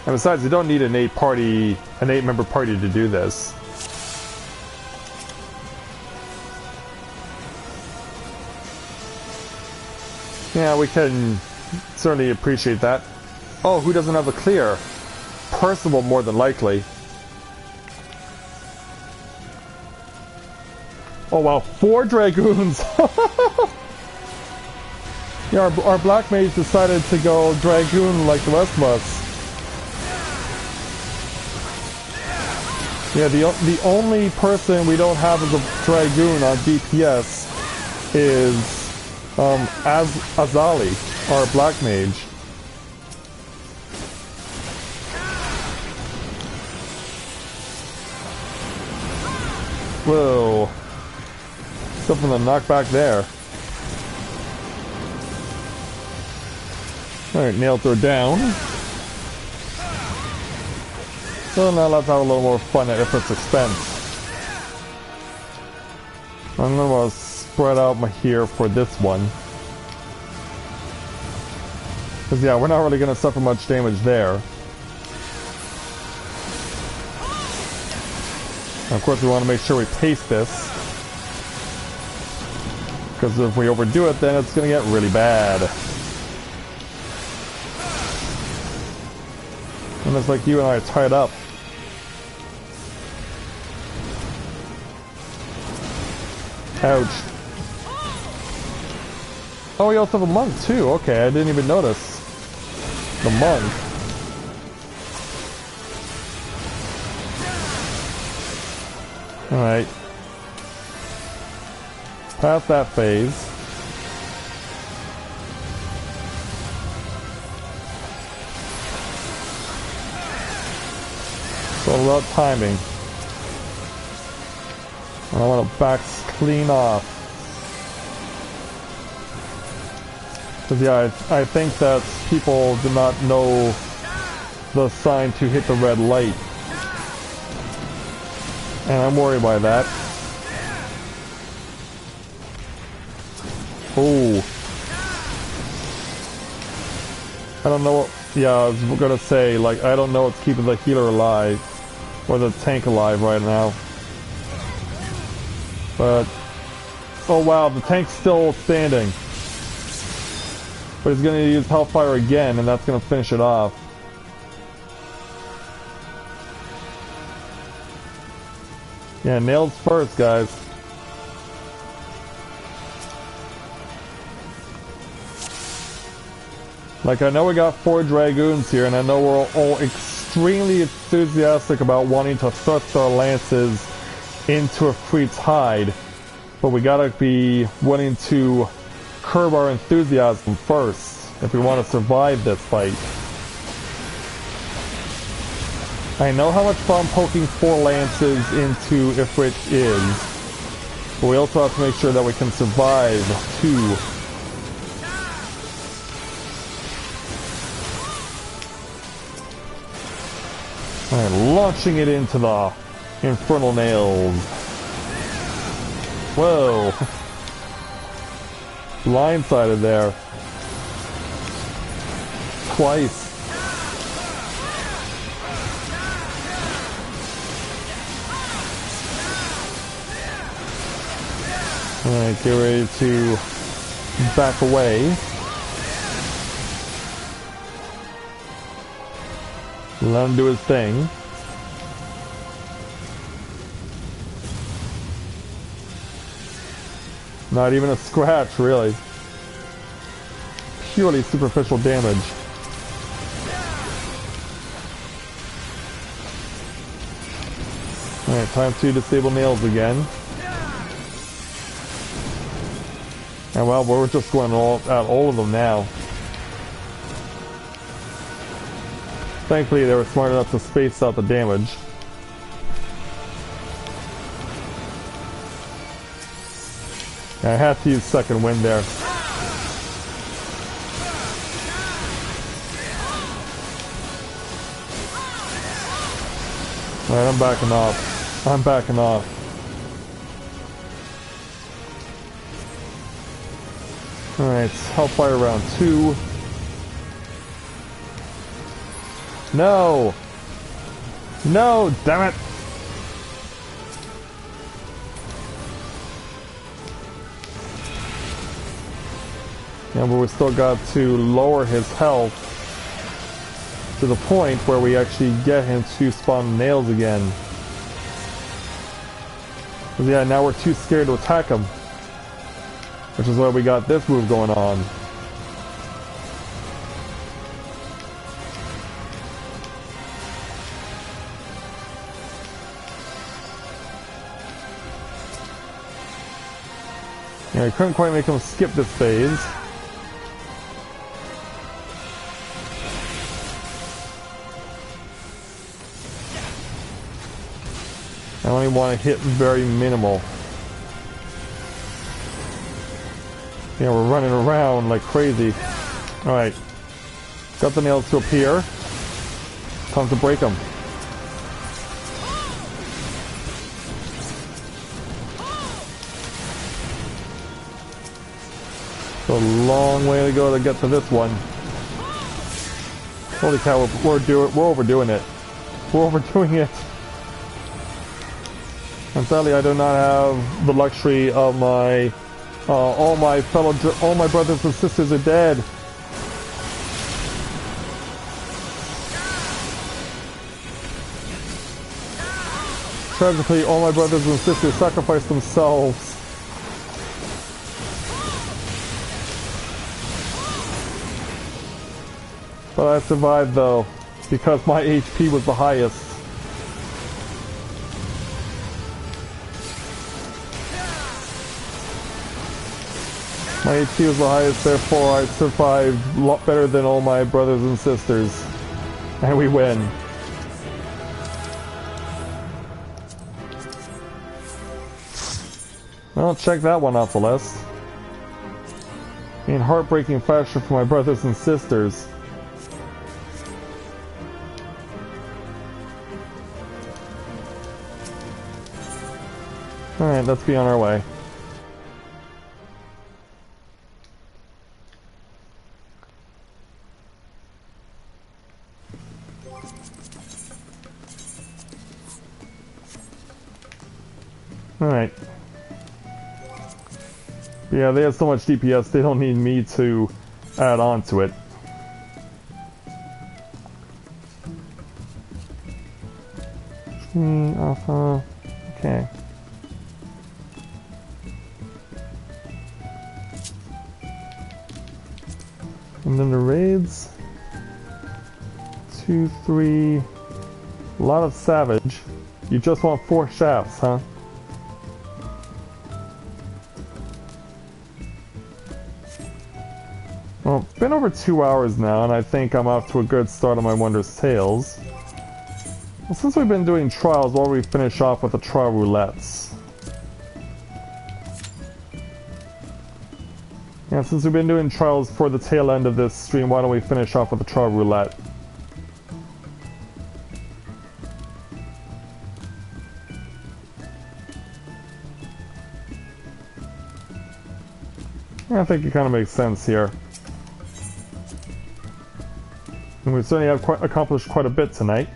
Speaker 1: And besides, you don't need an 8-member party to do this. Yeah, we can certainly appreciate that. Oh, who doesn't have a clear? Percival, more than likely. Oh wow, 4 dragoons! Yeah, our black mage decided to go Dragoon like the rest of us. Yeah, the only person we don't have as a Dragoon on DPS is Azali, our black mage. Whoa. Something to knock back there. Alright, nails are down. So now let's have a little more fun at Ifrit's expense. I'm gonna spread out my here for this one. Because yeah, we're not really gonna suffer much damage there. And of course we want to make sure we pace this. Because if we overdo it, then it's gonna get really bad. And it's like you and I are tied up. Ouch. Oh, we also have a monk too. Okay, I didn't even notice. The monk. Alright. Past that phase. So about timing. I want to back clean off. Because yeah, I think that people do not know the sign to hit the red light. And I'm worried by that. Oh. I don't know what... Yeah, I was gonna say, like, I don't know what's keeping the healer alive. Or the tank alive right now. But... Oh wow, the tank's still standing. But he's gonna use Hellfire again, and that's gonna finish it off. Yeah, nails first, guys. Like, I know we got 4 Dragoons here, and I know we're all extremely enthusiastic about wanting to thrust our lances into a Freet's hide. But we gotta be willing to curb our enthusiasm first, if we want to survive this fight. I know how much fun poking 4 lances into Ifrit is, but we also have to make sure that we can survive 2. And launching it into the infernal nails. Whoa. Blindsided there. Twice. Alright, get ready to back away. Let him do his thing. Not even a scratch, really. Purely superficial damage. Alright, time to disable nails again. And well, we're just going at all of them now. Thankfully, they were smart enough to space out the damage. I had to use second wind there. Alright, I'm backing off. I'm backing off. Alright, Hellfire round 2. No! No! Damn it! Yeah, but we still got to lower his health to the point where we actually get him to spawn nails again. Because yeah, now we're too scared to attack him. Which is why we got this move going on. Yeah, I couldn't quite make him skip this phase. I only want to hit very minimal. Yeah, we're running around like crazy. Alright. Got the nails to appear. Time to break them. It's a long way to go to get to this one. Holy cow, we're overdoing it. We're overdoing it. And sadly, I do not have the luxury of my all my brothers and sisters are dead. Tragically, all my brothers and sisters sacrificed themselves. But I survived though, because my HP was the highest. My HP was the highest, therefore I survived a lot better than all my brothers and sisters. And we win. Well, check that one off the list. Being heartbreaking fashion for my brothers and sisters. Alright, let's be on our way. Alright. Yeah, they have so much DPS, they don't need me to add on to it. Alpha. Okay. And then the raids. 2, 3. A lot of Savage. You just want 4 shafts, huh? Well, it's been over 2 hours now, and I think I'm off to a good start on my Wondrous Tales. Well, since we've been doing trials, why don't we finish off with the trial roulettes? Yeah, since we've been doing trials for the tail end of this stream, why don't we finish off with the trial roulette? Yeah, I think it kind of makes sense here. And we certainly have accomplished quite a bit tonight.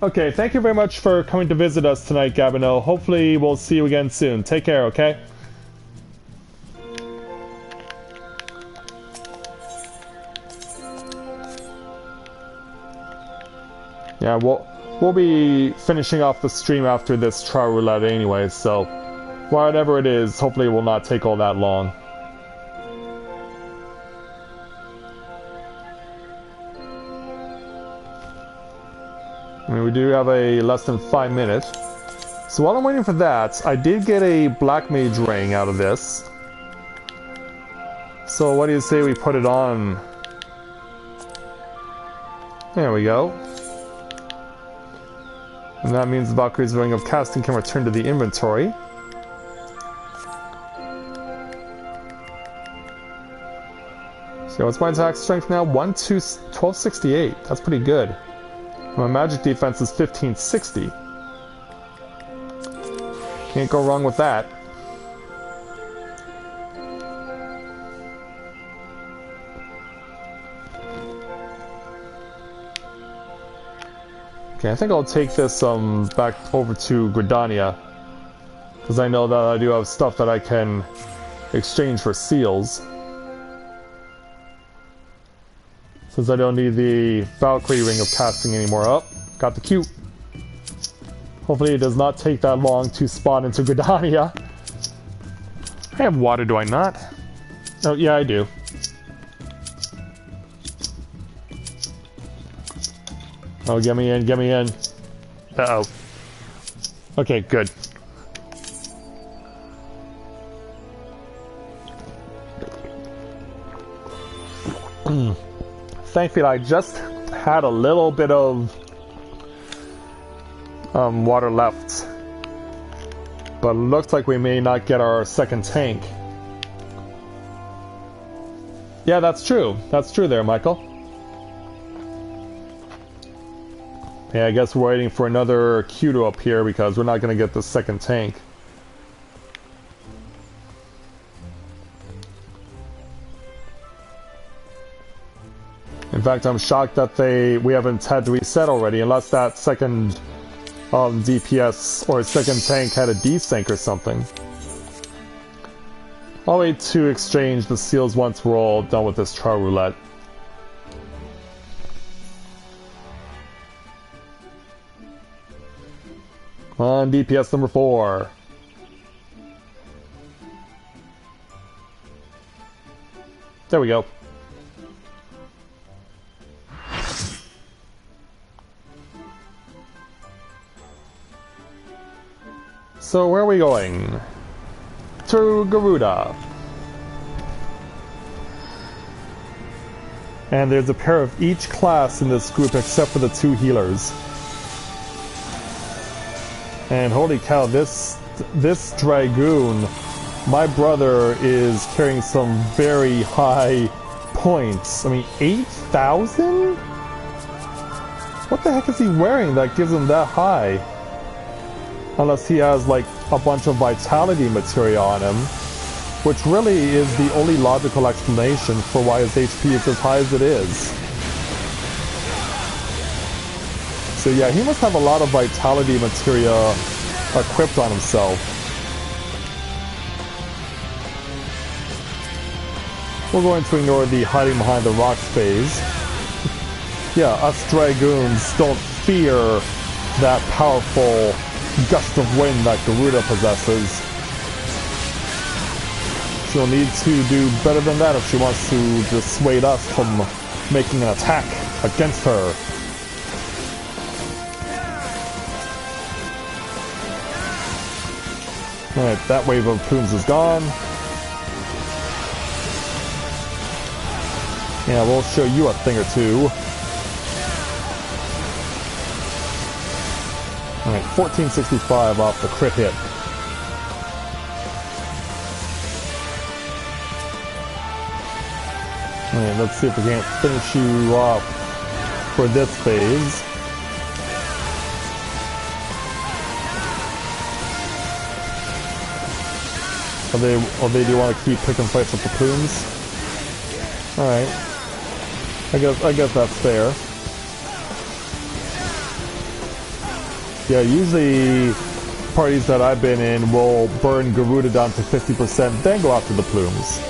Speaker 1: Okay, thank you very much for coming to visit us tonight, Gabino. Hopefully we'll see you again soon. Take care, okay? Yeah, we'll be finishing off the stream after this trial roulette anyway, so whatever it is, hopefully it will not take all that long. I mean, we do have a less than 5 minutes. So while I'm waiting for that, I did get a Black Mage ring out of this. So what do you say we put it on? There we go. And that means the Valkyrie's Ring of Casting can return to the inventory. So what's my attack strength now? 1268. That's pretty good. My magic defense is 1560. Can't go wrong with that. Okay, I think I'll take this back over to Gridania, because I know that I do have stuff that I can exchange for seals. Since I don't need the Valkyrie Ring of Casting anymore. Oh, got the cute. Hopefully it does not take that long to spawn into Gridania. I have water, do I not? Oh, yeah, I do. Oh, get me in, get me in. Uh-oh. Okay, good. thankfully I just had a little bit of water left. But it looks like we may not get our second tank. Yeah, that's true. That's true there, Michael. Yeah, I guess we're waiting for another queue to appear because we're not going to get the second tank. In fact, I'm shocked that we haven't had to reset already, unless that second DPS or second tank had a desync or something. I'll wait to exchange the seals once we're all done with this Char Roulette. On DPS number 4. There we go. So where are we going? To Garuda. And there's a pair of each class in this group except for the 2 healers. And holy cow, this Dragoon, my brother is carrying some very high points. I mean, 8,000? What the heck is he wearing that gives him that high? Unless he has like a bunch of vitality materia on him, which really is the only logical explanation for why his HP is as high as it is. So yeah, he must have a lot of vitality materia equipped on himself. We're going to ignore the hiding behind the rocks phase. Yeah, us Dragoons don't fear that powerful gust of wind that Garuda possesses. She'll need to do better than that if she wants to dissuade us from making an attack against her. Alright, that wave of plumes is gone. Yeah, we'll show you a thing or two. Alright, 1465 off the crit hit. Alright, let's see if we can't finish you off for this phase. Or they do want to keep picking fights with the plumes? Alright. I guess that's fair. Yeah, usually parties that I've been in will burn Garuda down to 50%, then go after the plumes.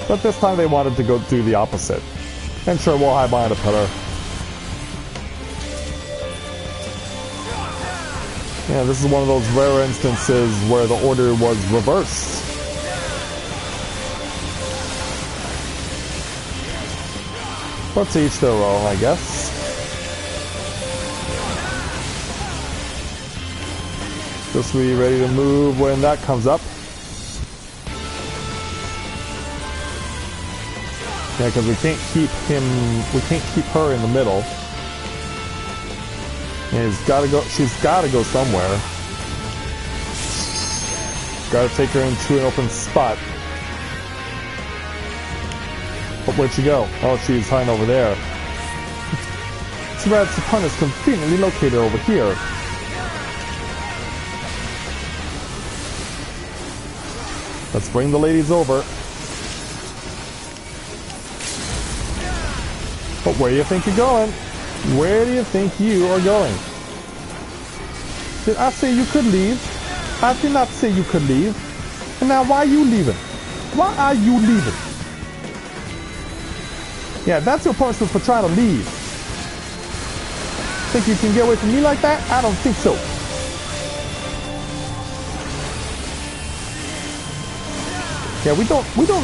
Speaker 1: But this time they wanted to go do the opposite. And sure, we'll hide behind a pillar. Yeah, this is one of those rare instances where the order was reversed. But to each their own, I guess. Just be ready to move when that comes up. Yeah, because we can't keep her in the middle. And she's gotta go somewhere. Gotta take her into an open spot. But where'd she go? Oh, she's hiding over there. Too bad Sapun is conveniently located over here. Let's bring the ladies over. But where do you think you're going? Where do you think you are going? Did I say you could leave? I did not say you could leave. And now why are you leaving? Why are you leaving? Yeah, that's your punishment for trying to leave. Think you can get away from me like that? I don't think so. Yeah, we don't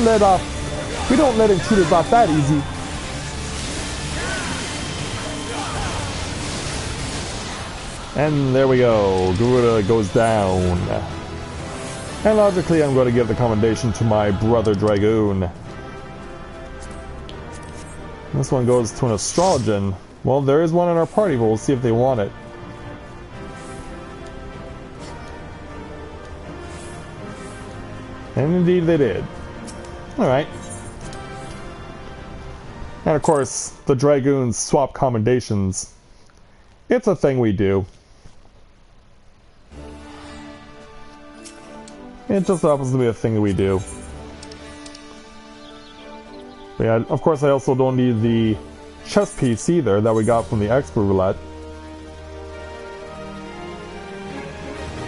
Speaker 1: let intruders off that easy. And there we go. Garuda goes down. And logically, I'm going to give the commendation to my brother Dragoon. This one goes to an astrologian. Well, there is one in our party, but we'll see if they want it. And indeed they did. Alright. And of course, the Dragoons swap commendations. It's a thing we do. It just happens to be a thing that we do. But yeah, of course I also don't need the chess piece either that we got from the expert roulette.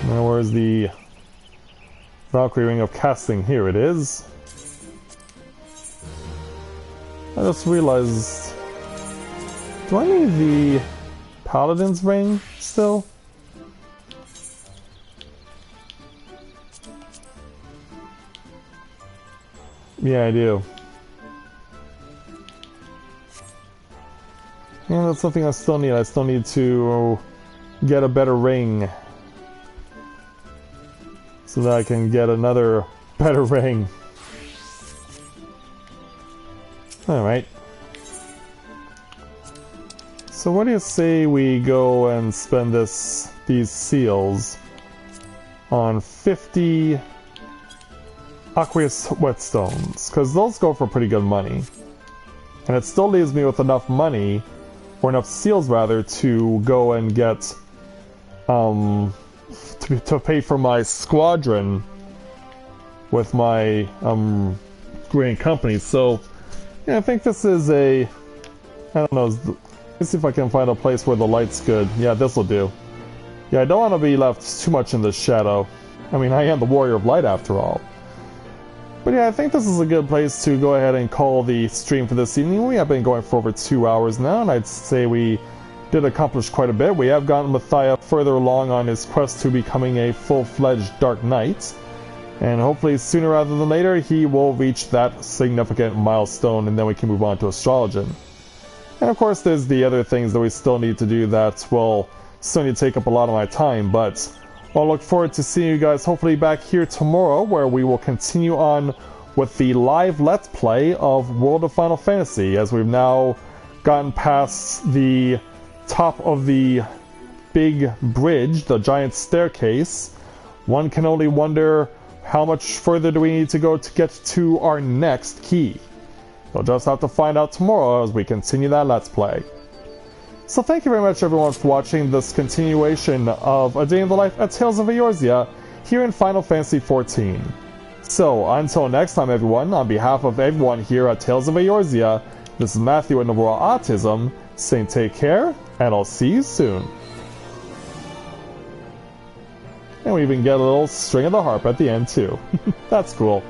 Speaker 1: Now where's the Valkyrie Ring of Casting? Here it is. I just realized... Do I need the Paladin's Ring still? Yeah, I do. Yeah, that's something I still need. I still need to get a better ring. So that I can get another better ring. Alright. So what do you say we go and spend these seals on 50 aqueous whetstones? Because those go for pretty good money. And it still leaves me with enough money, or enough seals rather, to go and get to pay for my squadron with my Grand Company. So yeah, I think this is a, I don't know, let's see if I can find a place where the light's good. Yeah, this will do. Yeah, I don't want to be left too much in the shadow. I mean, I am the Warrior of Light after all. But yeah, I think this is a good place to go ahead and call the stream for this evening. We have been going for over 2 hours now, and I'd say we did accomplish quite a bit. We have gotten Matthia further along on his quest to becoming a full-fledged Dark Knight. And hopefully sooner rather than later, he will reach that significant milestone, and then we can move on to Astrologian. And of course, there's the other things that we still need to do that will still need to take up a lot of my time, but I'll look forward to seeing you guys hopefully back here tomorrow, where we will continue on with the live Let's Play of World of Final Fantasy, as we've now gotten past the top of the big bridge, the giant staircase. One can only wonder how much further do we need to go to get to our next key. We'll just have to find out tomorrow as we continue that Let's Play. So thank you very much everyone for watching this continuation of A Day in the Life at Tales of Eorzea here in Final Fantasy XIV. So until next time everyone, on behalf of everyone here at Tales of Eorzea, this is Matthia with Novaura Autism, saying take care, and I'll see you soon. And we even get a little string of the harp at the end too. That's cool.